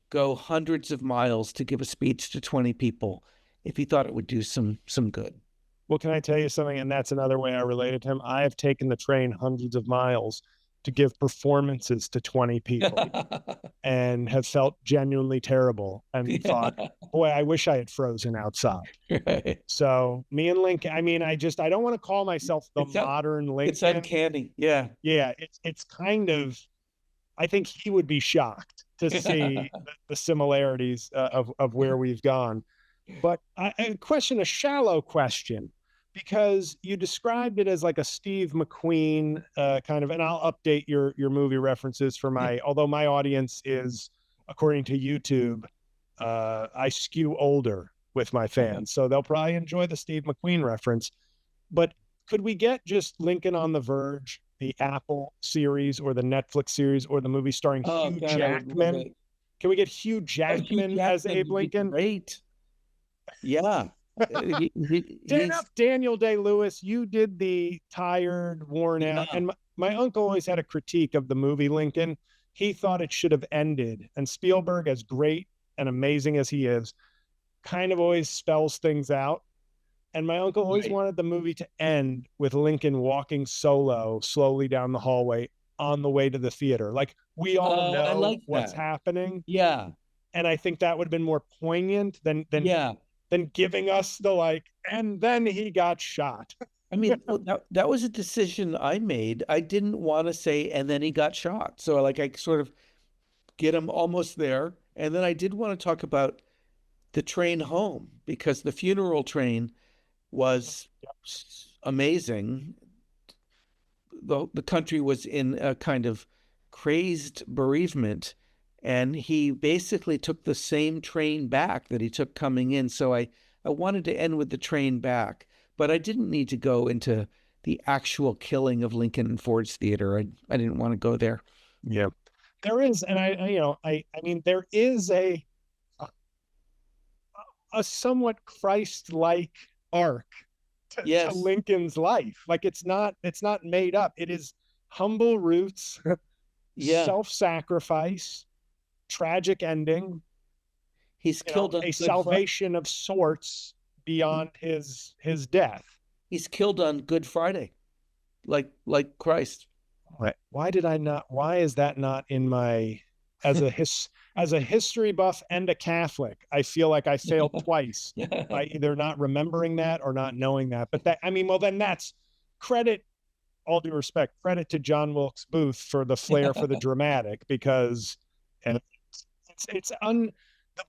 [SPEAKER 2] go hundreds of miles to give a speech to 20 people if he thought it would do some good.
[SPEAKER 1] Well, can I tell you something? And that's another way I related to him. I have taken the train hundreds of miles to give performances to 20 people and have felt genuinely terrible and thought, boy, I wish I had frozen outside. So me and Lincoln, I mean, I don't want to call myself the modern Lincoln.
[SPEAKER 2] It's uncanny. Yeah.
[SPEAKER 1] Yeah. It's kind of, I think he would be shocked to see the similarities of where we've gone. But a shallow question, because you described it as like a Steve McQueen kind of, and I'll update your movie references for although my audience is, according to YouTube, I skew older with my fans, so they'll probably enjoy the Steve McQueen reference. But could we get just Lincoln on the Verge, the Apple series or the Netflix series or the movie starring Hugh Jackman? Can we get Hugh Jackman as Abe Lincoln?
[SPEAKER 2] Great. Yeah.
[SPEAKER 1] Daniel Day-Lewis, you did the tired, worn out. And my uncle always had a critique of the movie Lincoln. He thought it should have ended. And Spielberg, as great and amazing as he is, kind of always spells things out. And my uncle always wanted the movie to end with Lincoln walking solo slowly down the hallway on the way to the theater. Like, we all know what's happening.
[SPEAKER 2] Yeah.
[SPEAKER 1] And I think that would have been more poignant than than giving us the like, and then he got shot.
[SPEAKER 2] I mean, that was a decision I made. I didn't want to say, and then he got shot. So like I sort of get him almost there. And then I did want to talk about the train home because the funeral train was amazing. The country was in a kind of crazed bereavement, and he basically took the same train back that he took coming in. So I wanted to end with the train back, but I didn't need to go into the actual killing of Lincoln and Ford's Theater. I didn't want to go there.
[SPEAKER 1] Yeah, there is, and I mean, there is a somewhat Christ-like arc to Lincoln's life. Like it's not made up. It is humble roots, self-sacrifice, tragic ending.
[SPEAKER 2] He's killed on
[SPEAKER 1] a salvation of sorts beyond his death.
[SPEAKER 2] He's killed on Good Friday, like Christ.
[SPEAKER 1] Why did I not? Why is that not in my as a history buff and a Catholic? I feel like I failed twice by either not remembering that or not knowing that. But that, I mean, well, then that's credit. All due respect, credit to John Wilkes Booth for the flair for the dramatic, because the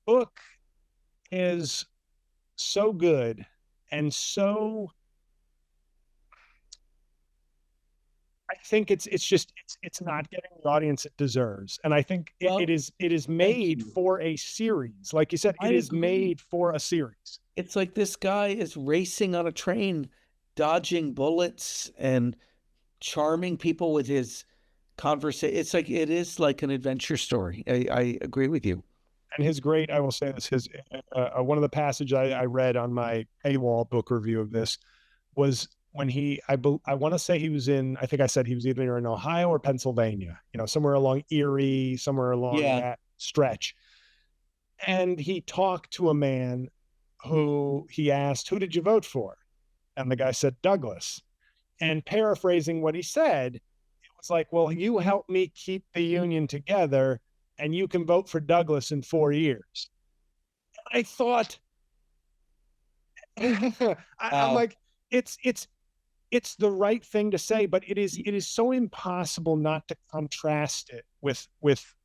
[SPEAKER 1] book is so good and so, I think it's not getting the audience it deserves. And I think it is made for a series. Like you said, it is made for a series.
[SPEAKER 2] It's like this guy is racing on a train, dodging bullets and charming people with his conversation. It's like, it is like an adventure story. I agree with you.
[SPEAKER 1] And I will say this, one of the passages I read on my paywall book review of this was when I want to say he was I think I said he was either in Ohio or Pennsylvania, somewhere along Erie, somewhere along that stretch. And he talked to a man who he asked, "Who did you vote for?" And the guy said, "Douglas." And paraphrasing what he said, it was like, "Well, you helped me keep the Union together, and you can vote for Douglas in 4 years." I thought, I'm like, it's the right thing to say, but it is so impossible not to contrast it with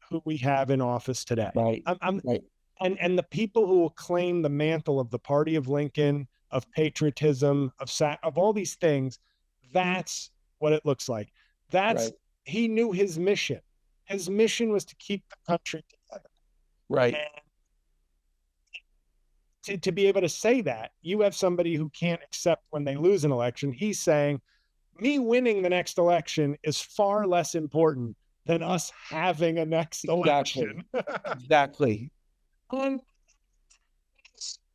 [SPEAKER 1] who we have in office today.
[SPEAKER 2] Right.
[SPEAKER 1] Right. And the people who will claim the mantle of the party of Lincoln, of patriotism, of all these things, that's what it looks like. He knew his mission. His mission was to keep the country together.
[SPEAKER 2] Right.
[SPEAKER 1] And to be able to say that, you have somebody who can't accept when they lose an election. He's saying, me winning the next election is far less important than us having a next election.
[SPEAKER 2] Exactly.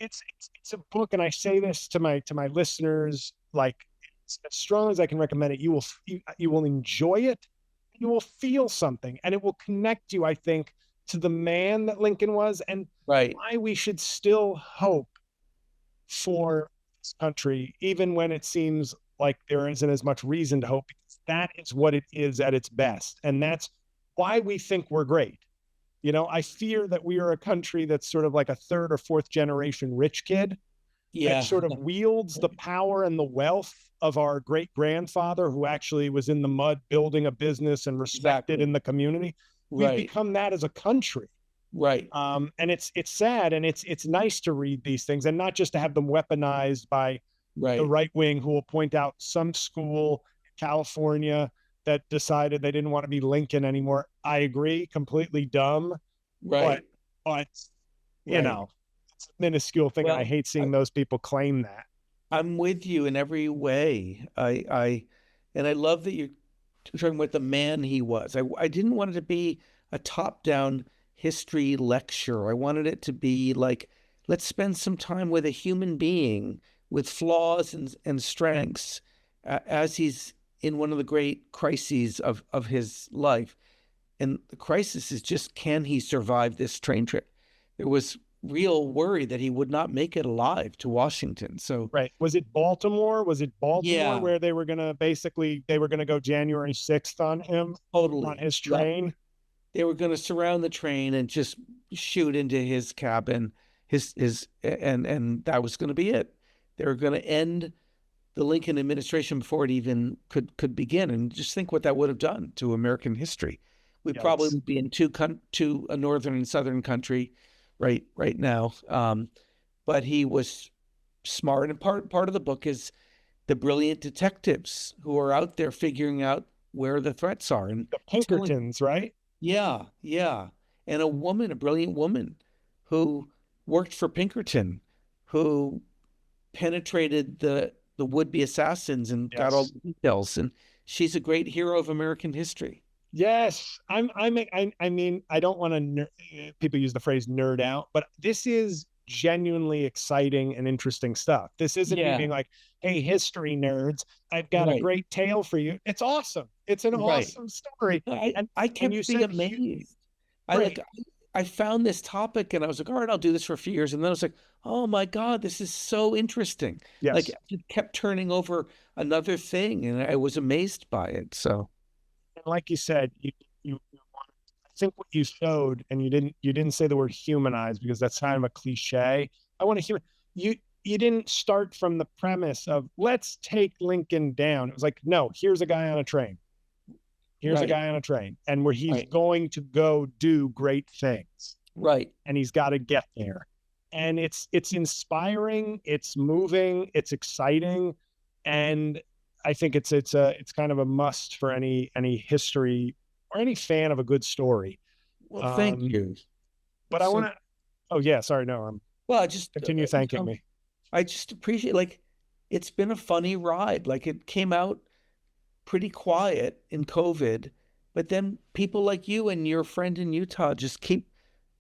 [SPEAKER 1] It's a book, and I say this to my listeners, like, as strong as I can recommend it. You will enjoy it. You will feel something, and it will connect you, I think, to the man that Lincoln was, and why we should still hope for this country, even when it seems like there isn't as much reason to hope, because that is what it is at its best. And that's why we think we're great. I fear that we are a country that's sort of like a third or fourth generation rich kid that sort of wields the power and the wealth of our great grandfather, who actually was in the mud building a business and respected in the community. We've become that as a country.
[SPEAKER 2] Right.
[SPEAKER 1] And it's sad, and it's nice to read these things and not just to have them weaponized by the right wing, who will point out some school in California that decided they didn't want to be Lincoln anymore. I agree, completely dumb. But it's a minuscule thing. Well, I hate seeing those people claim that.
[SPEAKER 2] I'm with you in every way. I love that you're talking about the man he was. I didn't want it to be a top-down history lecture. I wanted it to be like, let's spend some time with a human being with flaws and strengths as he's in one of the great crises of his life. And the crisis is just, can he survive this train trip? There was real worry that he would not make it alive to Washington. So
[SPEAKER 1] was it Baltimore? Where they were gonna go January 6th on him?
[SPEAKER 2] Totally.
[SPEAKER 1] On his train.
[SPEAKER 2] They were gonna surround the train and just shoot into his cabin and that was going to be it. They were going to end the Lincoln administration before it even could begin. And just think what that would have done to American history. We'd probably
[SPEAKER 1] Yikes.
[SPEAKER 2] be in a northern and southern country right now. But he was smart, and part of the book is the brilliant detectives who are out there figuring out where the threats are and
[SPEAKER 1] The
[SPEAKER 2] telling.
[SPEAKER 1] Pinkertons, right?
[SPEAKER 2] Yeah, yeah. And a brilliant woman who worked for Pinkerton, who penetrated the would-be assassons and got all
[SPEAKER 1] Yes.
[SPEAKER 2] the details. And she's a great hero of American history.
[SPEAKER 1] Yes, I mean, I don't want to. People use the phrase "nerd out," but this is genuinely exciting and interesting stuff. This isn't me
[SPEAKER 2] Yeah,
[SPEAKER 1] being like, "Hey, history nerds, I've got a
[SPEAKER 2] right,
[SPEAKER 1] great tale for you." It's awesome. It's an
[SPEAKER 2] right.
[SPEAKER 1] awesome story,
[SPEAKER 2] I
[SPEAKER 1] and you
[SPEAKER 2] kept being
[SPEAKER 1] said
[SPEAKER 2] amazed. I
[SPEAKER 1] right.
[SPEAKER 2] like I found this topic and I was like, all right, I'll do this for a few years. And then I was like, oh my God, this is so interesting. Like
[SPEAKER 1] Yes,
[SPEAKER 2] I just kept turning over another thing and I was amazed by it. So
[SPEAKER 1] and like you said, I think what you showed, and you didn't say the word humanize because that's kind of a cliche. I want to hear you. You didn't start from the premise of let's take Lincoln down. It was like, no, here's a guy on a train. Here's a
[SPEAKER 2] right,
[SPEAKER 1] guy on a train, and where he's
[SPEAKER 2] right,
[SPEAKER 1] going to go do great things,
[SPEAKER 2] right.
[SPEAKER 1] and he's got to get there. And it's inspiring, it's moving, it's exciting, and I think it's kind of a must for any history or any fan of a good story.
[SPEAKER 2] Well, thank
[SPEAKER 1] Um,
[SPEAKER 2] you.
[SPEAKER 1] but I want
[SPEAKER 2] So,
[SPEAKER 1] to. Oh yeah, sorry, no.
[SPEAKER 2] well, I just,
[SPEAKER 1] Continue thanking me.
[SPEAKER 2] I just appreciate, like, it's been a funny ride. Like it came out pretty quiet in COVID, but then people like you and your friend in Utah just keep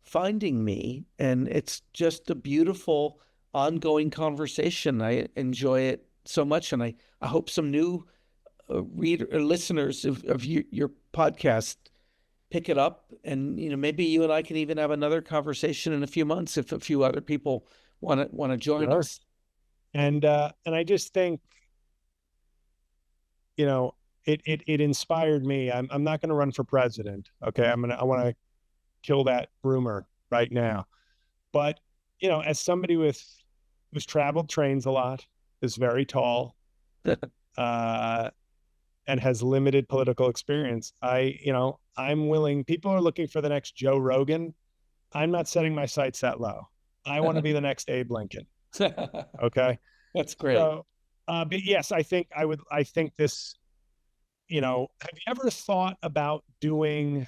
[SPEAKER 2] finding me, and it's just a beautiful ongoing conversation. I enjoy it so much, and I hope some new reader listeners of your podcast pick it up, and maybe you and I can even have another conversation in a few months if a few other people want to join
[SPEAKER 1] Sure.
[SPEAKER 2] us.
[SPEAKER 1] And I just think it inspired me. I'm not going to run for president. Okay, I want to kill that rumor right now. But as somebody who's traveled trains a lot, is very tall, uh, and has limited political experience, I'm willing. People are looking for the next Joe Rogan. I'm not setting my sights that low. I want to be the next Abe Lincoln. Okay,
[SPEAKER 2] That's great.
[SPEAKER 1] so, but yes, I think I would. I think this. Have you ever thought about doing?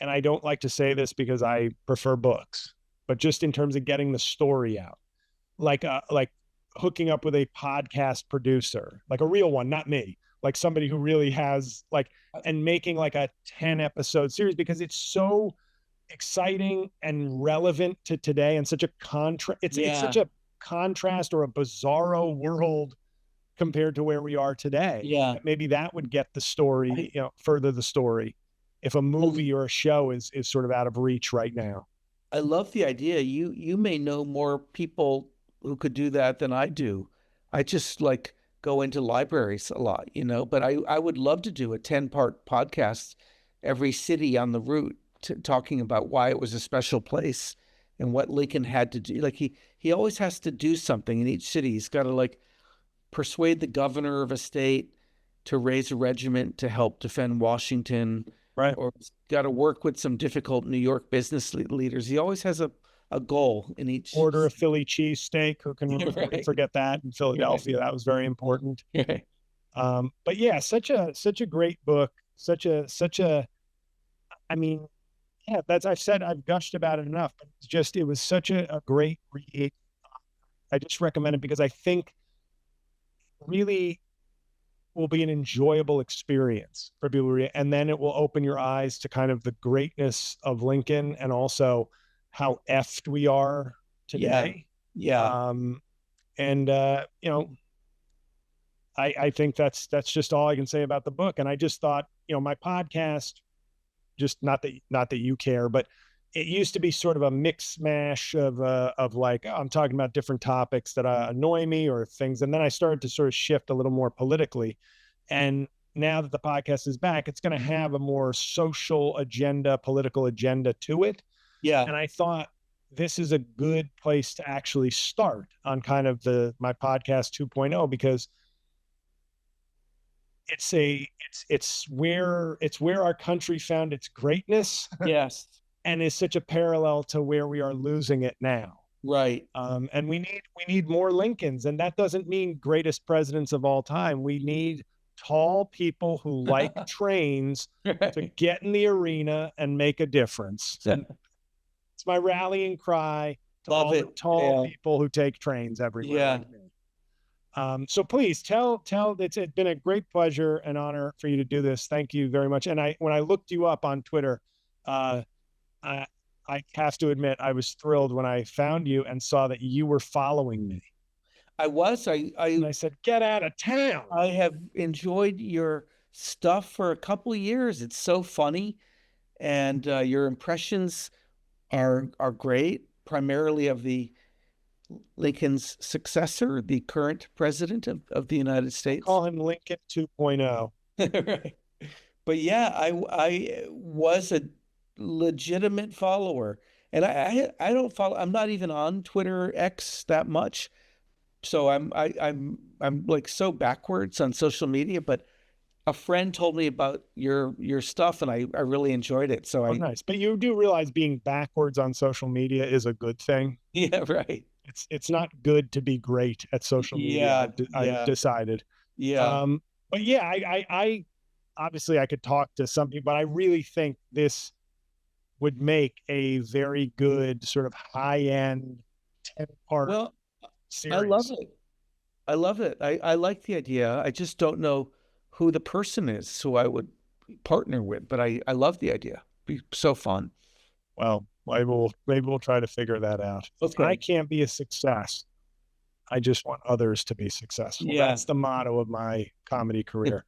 [SPEAKER 1] And I don't like to say this because I prefer books, but just in terms of getting the story out, like hooking up with a podcast producer, like a real one, not me, like somebody who really has and making like a 10 episode series because it's so exciting and relevant to today and such a it's such
[SPEAKER 2] Yeah,
[SPEAKER 1] a contrast or a bizarro world compared to where we are today.
[SPEAKER 2] yeah.
[SPEAKER 1] Maybe that would get the story,
[SPEAKER 2] I,
[SPEAKER 1] further the story if a
[SPEAKER 2] I
[SPEAKER 1] movie or a show is sort of out of reach right now.
[SPEAKER 2] I love the idea. You may know more people who could do that than I do. I just like go into libraries a lot, but I would love to do a 10-part podcast, every city on the route, talking about why it was a special place and what Lincoln had to do. Like he always has to do something in each city. He's got to like persuade the governor of a state to raise a regiment to help defend Washington,
[SPEAKER 1] Right.
[SPEAKER 2] or got to work with some difficult New York business leaders. He always has a goal in each.
[SPEAKER 1] Order a Philly cheesesteak. Who can
[SPEAKER 2] Right,
[SPEAKER 1] forget that in
[SPEAKER 2] right,
[SPEAKER 1] Philadelphia? That was very important.
[SPEAKER 2] right.
[SPEAKER 1] But yeah, such a great book. Such a. I mean, yeah. That's I've said I've gushed about it enough. But it was such a great read. I just recommend it because I think really will be an enjoyable experience for people to read, and then it will open your eyes to kind of the greatness of Lincoln and also how effed we are
[SPEAKER 2] Yeah,
[SPEAKER 1] today.
[SPEAKER 2] yeah,
[SPEAKER 1] Um, and I think that's just all I can say about the book. And I just thought, my podcast, just not that you care, but it used to be sort of a mix mash of like, oh, I'm talking about different topics that annoy me or things, and then I started to sort of shift a little more politically. And now that the podcast is back, it's going to have a more social agenda, political agenda to it.
[SPEAKER 2] yeah.
[SPEAKER 1] And I thought this is a good place to actually start on kind of my podcast 2.0, because it's where our country found its greatness
[SPEAKER 2] Yes.
[SPEAKER 1] and is such a parallel to where we are losing it now.
[SPEAKER 2] Right.
[SPEAKER 1] And we need more Lincolns, and that doesn't mean greatest presidents of all time. We need tall people who like trains to get in the arena and make a difference. It's my rallying cry to
[SPEAKER 2] Love
[SPEAKER 1] all
[SPEAKER 2] it.
[SPEAKER 1] the tall
[SPEAKER 2] Yeah.
[SPEAKER 1] people who take trains everywhere.
[SPEAKER 2] Yeah.
[SPEAKER 1] Like me. So please tell it's been a great pleasure and honor for you to do this. Thank you very much. And when I looked you up on Twitter, I I have to admit I was thrilled when I found you and saw that you were following me.
[SPEAKER 2] I was.
[SPEAKER 1] And I said, get out of town.
[SPEAKER 2] I have enjoyed your stuff for a couple of years. It's so funny, and your impressions are great, primarily of the Lincoln's successor, the current president of the United States.
[SPEAKER 1] Call him Lincoln 2.0.
[SPEAKER 2] Right. But yeah, I was a legitimate follower, and I don't follow. I'm not even on Twitter X that much, so I'm like so backwards on social media. But a friend told me about your stuff, and I really enjoyed it. So
[SPEAKER 1] nice. But you do realize being backwards on social media is a good thing.
[SPEAKER 2] Yeah, right.
[SPEAKER 1] It's not good to be great at social media. I've decided.
[SPEAKER 2] Yeah.
[SPEAKER 1] But yeah, I obviously I could talk to some people, but I really think this would make a very good sort of high-end 10-part series.
[SPEAKER 2] I love it. I love it. I like the idea. I just don't know who the person is who I would partner with, but I love the idea. It'd be so fun.
[SPEAKER 1] Well, maybe we'll try to figure that out.
[SPEAKER 2] Okay.
[SPEAKER 1] I can't be a success. I just want others to be successful.
[SPEAKER 2] Yeah.
[SPEAKER 1] That's the motto of my comedy career.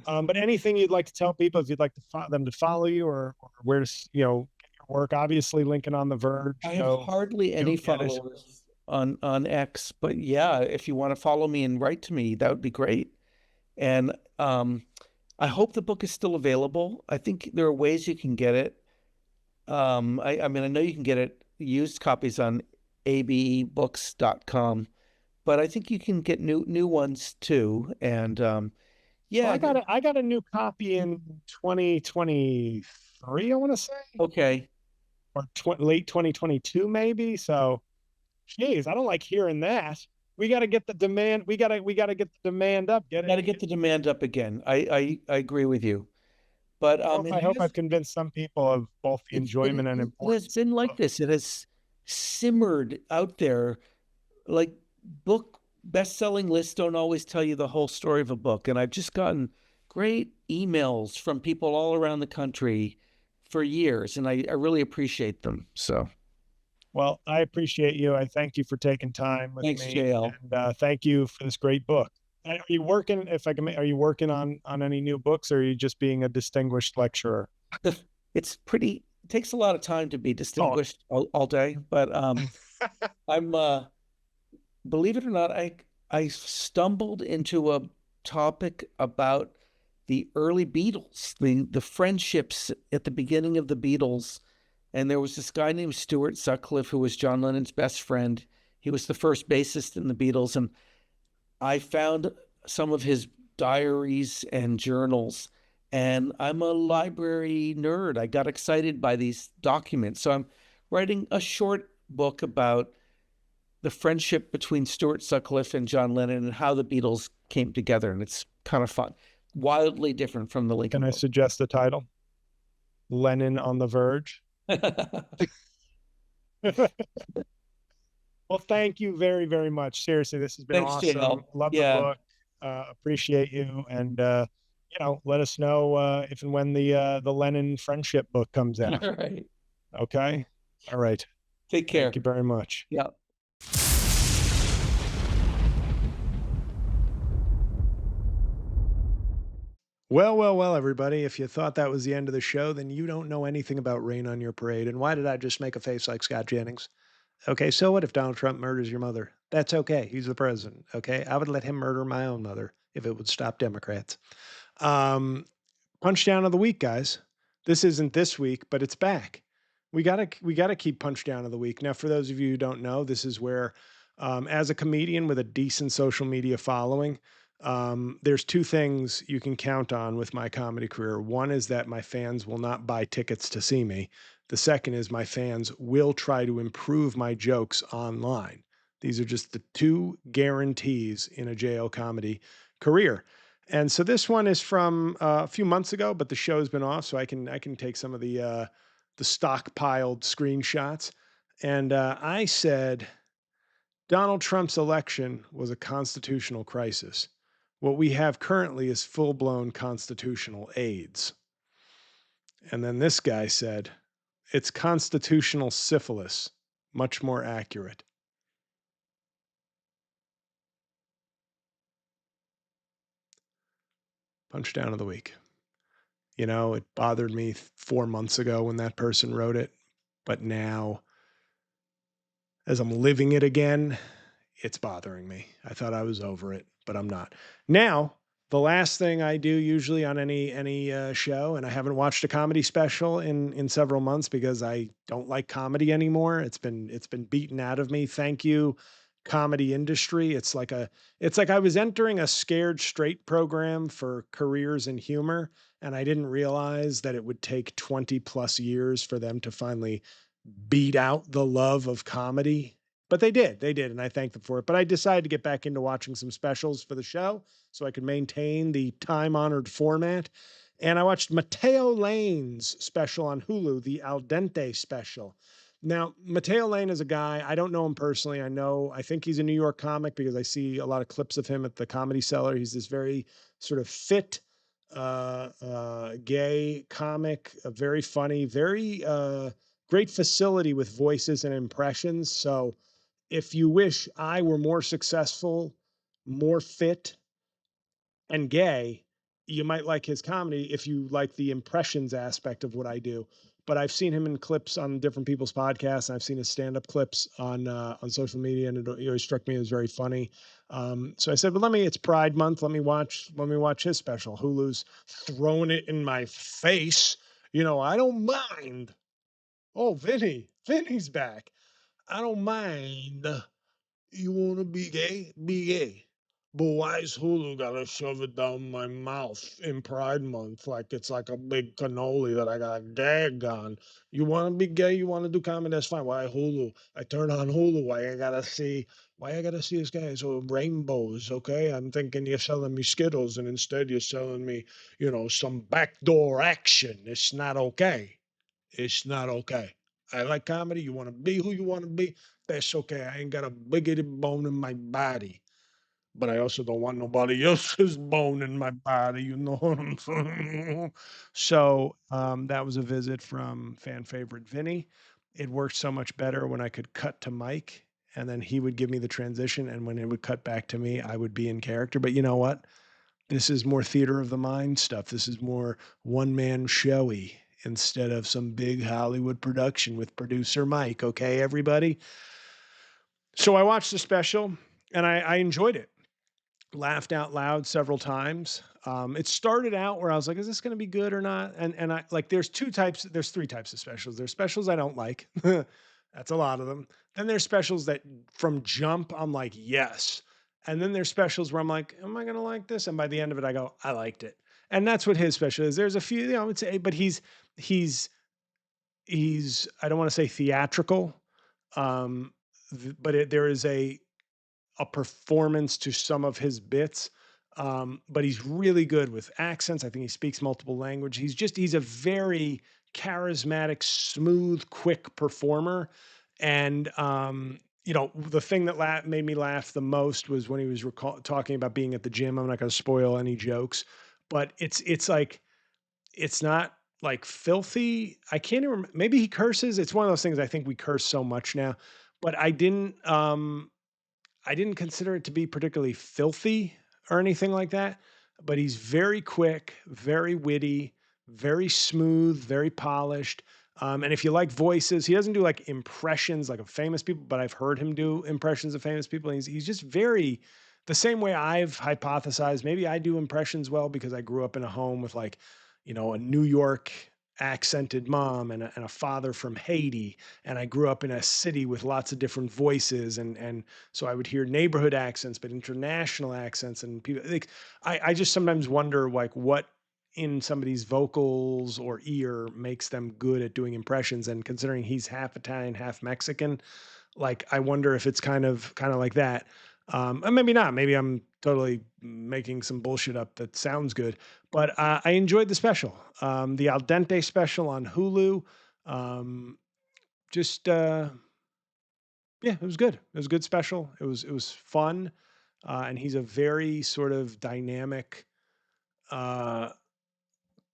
[SPEAKER 1] But anything you'd like to tell people, if you'd like them to follow you, or where to, get your work? Obviously, Lincoln on the Verge.
[SPEAKER 2] I have hardly any followers on X, but yeah, if you want to follow me and write to me, that would be great. And I hope the book is still available. I think there are ways you can get it. I mean, I know you can get it used copies on abebooks.com, but I think you can get new ones too. And yeah,
[SPEAKER 1] well, I got a new copy in 2023, I want to say.
[SPEAKER 2] Okay.
[SPEAKER 1] Or late 2022 maybe. So, geez, I don't like hearing that. We got to get the demand. We got to get the demand up.
[SPEAKER 2] Got to get the demand up again. I agree with you. But
[SPEAKER 1] I hope I've convinced some people of both the enjoyment and importance.
[SPEAKER 2] It's been like this. It has simmered out there. Like book best-selling lists don't always tell you the whole story of a book. And I've just gotten great emails from people all around the country for years, and I really appreciate them. So,
[SPEAKER 1] well, I appreciate you. I thank you for taking time with
[SPEAKER 2] thanks,
[SPEAKER 1] me.
[SPEAKER 2] J-L.
[SPEAKER 1] And thank you for this great book. Are you working, are you working on any new books, or are you just being a distinguished lecturer?
[SPEAKER 2] It takes a lot of time to be distinguished all day, but I'm believe it or not, I stumbled into a topic about the early Beatles, the friendships at the beginning of the Beatles. And there was this guy named Stuart Sutcliffe who was John Lennon's best friend. He was the first bassist in the Beatles, and I found some of his diaries and journals, and I'm a library nerd. I got excited by these documents. So I'm writing a short book about the friendship between Stuart Sutcliffe and John Lennon and how the Beatles came together. And it's kind of fun, wildly different from the Lincoln
[SPEAKER 1] book. Can I suggest the title? Lennon on the Verge. Well, thank you very, very much. Seriously, this has been awesome.
[SPEAKER 2] J-L.
[SPEAKER 1] Love the book. Appreciate you. And, let us know if and when the Lennon friendship book comes out.
[SPEAKER 2] All right.
[SPEAKER 1] Okay. All right.
[SPEAKER 2] Take care.
[SPEAKER 1] Thank you very much.
[SPEAKER 2] Yeah.
[SPEAKER 1] Well, everybody. If you thought that was the end of the show, then you don't know anything about Rain on Your Parade. And why did I just make a face like Scott Jennings? Okay, so what if Donald Trump murders your mother? That's okay. He's the president. Okay, I would let him murder my own mother if it would stop Democrats. Punch down of the week, guys. This isn't this week, but it's back. we gotta keep Punch Down of the Week. Now, for those of you who don't know, this is where, as a comedian with a decent social media following, there's two things you can count on with my comedy career. One is that my fans will not buy tickets to see me. The second is my fans will try to improve my jokes online. These are just the two guarantees in a JL comedy career. And so this one is from a few months ago, but the show's been off, so I can take some of the stockpiled screenshots. And I said Donald Trump's election was a constitutional crisis. What we have currently is full blown constitutional AIDS. And then this guy said, it's constitutional syphilis, much more accurate. Punch Down of the Week. You know, it bothered me 4 months ago when that person wrote it. But now, as I'm living it again, it's bothering me. I thought I was over it, but I'm not. Now, the last thing I do usually on any show, and I haven't watched a comedy special in several months because I don't like comedy anymore. It's been beaten out of me. Thank you, comedy industry. It's like I was entering a Scared Straight program for careers in humor, and I didn't realize that it would take 20 plus years for them to finally beat out the love of comedy. But they did, and I thank them for it. But I decided to get back into watching some specials for the show so I could maintain the time honored format. And I watched Matteo Lane's special on Hulu, the Al Dente special. Now, Matteo Lane is a guy, I don't know him personally. I think he's a New York comic because I see a lot of clips of him at the Comedy Cellar. He's this very sort of fit, gay comic, very funny, very great facility with voices and impressions. So if you wish I were more successful, more fit, and gay, you might like his comedy if you like the impressions aspect of what I do. But I've seen him in clips on different people's podcasts, and I've seen his stand-up clips on social media, and it always struck me as very funny. So I said, "Well, it's Pride Month. Let me watch his special." Hulu's throwing it in my face. I don't mind. Oh, Vinny's back. I don't mind. You want to be gay? Be gay. But why is Hulu got to shove it down my mouth in Pride Month like it's like a big cannoli that I got a gag on? You want to be gay? You want to do comedy? That's fine. Why Hulu? I turn on Hulu. Why I gotta see this guy? So rainbows, okay? I'm thinking you're selling me Skittles, and instead you're selling me, some backdoor action. It's not okay. It's not okay. I like comedy. You want to be who you want to be. That's okay. I ain't got a bigoted bone in my body, but I also don't want nobody else's bone in my body. You know what I'm saying? So that was a visit from fan favorite Vinny. It worked so much better when I could cut to Mike and then he would give me the transition. And when it would cut back to me, I would be in character. But you know what? This is more theater of the mind stuff. This is more one man showy instead of some big Hollywood production with producer Mike. Okay, everybody? So I watched the special and I enjoyed it. Laughed out loud several times. It started out where I was like, "Is this going to be good or not?" And I like, there's three types of specials. There's specials I don't like. That's a lot of them. Then there's specials that from jump I'm like, yes. And then there's specials where I'm like, "Am I going to like this?" And by the end of it, I go, "I liked it." And that's what his special is. There's a few, I would say, but he's I don't want to say theatrical, but there is a performance to some of his bits. But he's really good with accents. I think he speaks multiple languages. He's a very charismatic, smooth, quick performer. And, the thing that made me laugh the most was when he was talking about being at the gym. I'm not going to spoil any jokes, but it's like, it's not like filthy. I can't even remember. Maybe he curses. It's one of those things. I think we curse so much now, but I didn't consider it to be particularly filthy or anything like that, but he's very quick, very witty, very smooth, very polished. And if you like voices, he doesn't do like impressions like of famous people, but I've heard him do impressions of famous people. And he's just very the same way I've hypothesized. Maybe I do impressions well because I grew up in a home with like, a New York accented mom and a father from Haiti, and I grew up in a city with lots of different voices, and so I would hear neighborhood accents, but international accents, and people like I just sometimes wonder like what in somebody's vocals or ear makes them good at doing impressions. And considering he's half Italian, half Mexican, like I wonder if it's kind of like that. And maybe not. Maybe I'm totally making some bullshit up that sounds good. But I enjoyed the special, the Al Dente special on Hulu. Um, just Yeah, it was good. It was a good special. It was fun, and he's a very sort of dynamic, uh,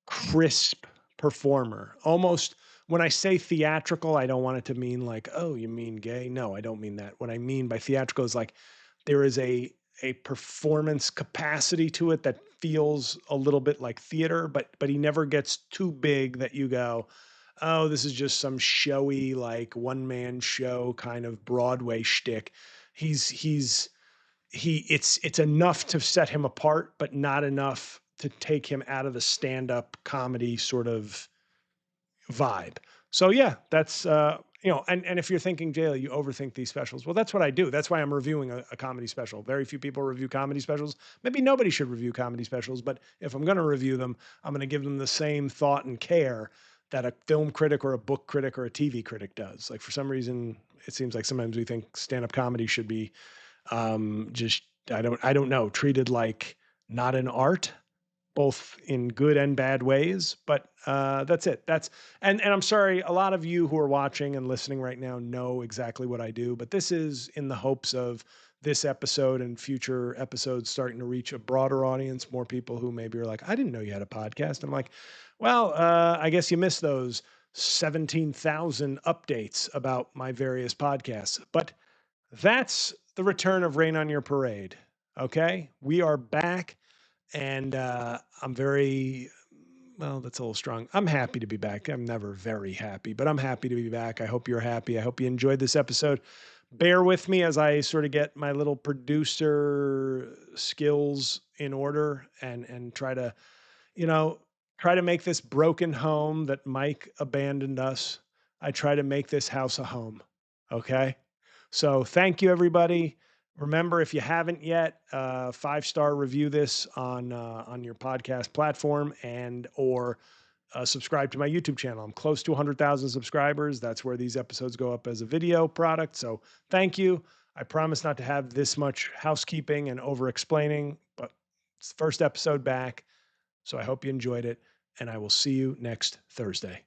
[SPEAKER 1] crisp performer. Almost when I say theatrical, I don't want it to mean like, oh, you mean gay? No, I don't mean that. What I mean by theatrical is like there is a performance capacity to it that feels a little bit like theater, but he never gets too big that you go, oh, this is just some showy like one man show kind of Broadway shtick. He's it's enough to set him apart, but not enough to take him out of the stand-up comedy sort of vibe. So yeah, that's and if you're thinking, Jayla, you overthink these specials. Well, that's what I do. That's why I'm reviewing a comedy special. Very few people review comedy specials. Maybe nobody should review comedy specials, but if I'm going to review them, I'm going to give them the same thought and care that a film critic or a book critic or a TV critic does. Like for some reason, it seems like sometimes we think stand-up comedy should be just I don't know, treated like not an art, both in good and bad ways. But that's it. And I'm sorry, a lot of you who are watching and listening right now know exactly what I do, but this is in the hopes of this episode and future episodes starting to reach a broader audience, more people who maybe are like, I didn't know you had a podcast. I'm like, well, I guess you missed those 17,000 updates about my various podcasts. But that's the return of Rain on Your Parade. Okay. We are back, and I'm very, well, that's a little strong. I'm happy to be back. I'm never very happy, but I'm happy to be back. I hope you're happy. I hope you enjoyed this episode. Bear with me as I sort of get my little producer skills in order and try to, you know, try to make this broken home that Mike abandoned us. I try to make this house a home. Okay. So thank you, everybody. Remember, if you haven't yet, 5-star review this on your podcast platform, and or subscribe to my YouTube channel. I'm close to 100,000 subscribers. That's where these episodes go up as a video product. So thank you. I promise not to have this much housekeeping and over explaining, but it's the first episode back. So I hope you enjoyed it, and I will see you next Thursday.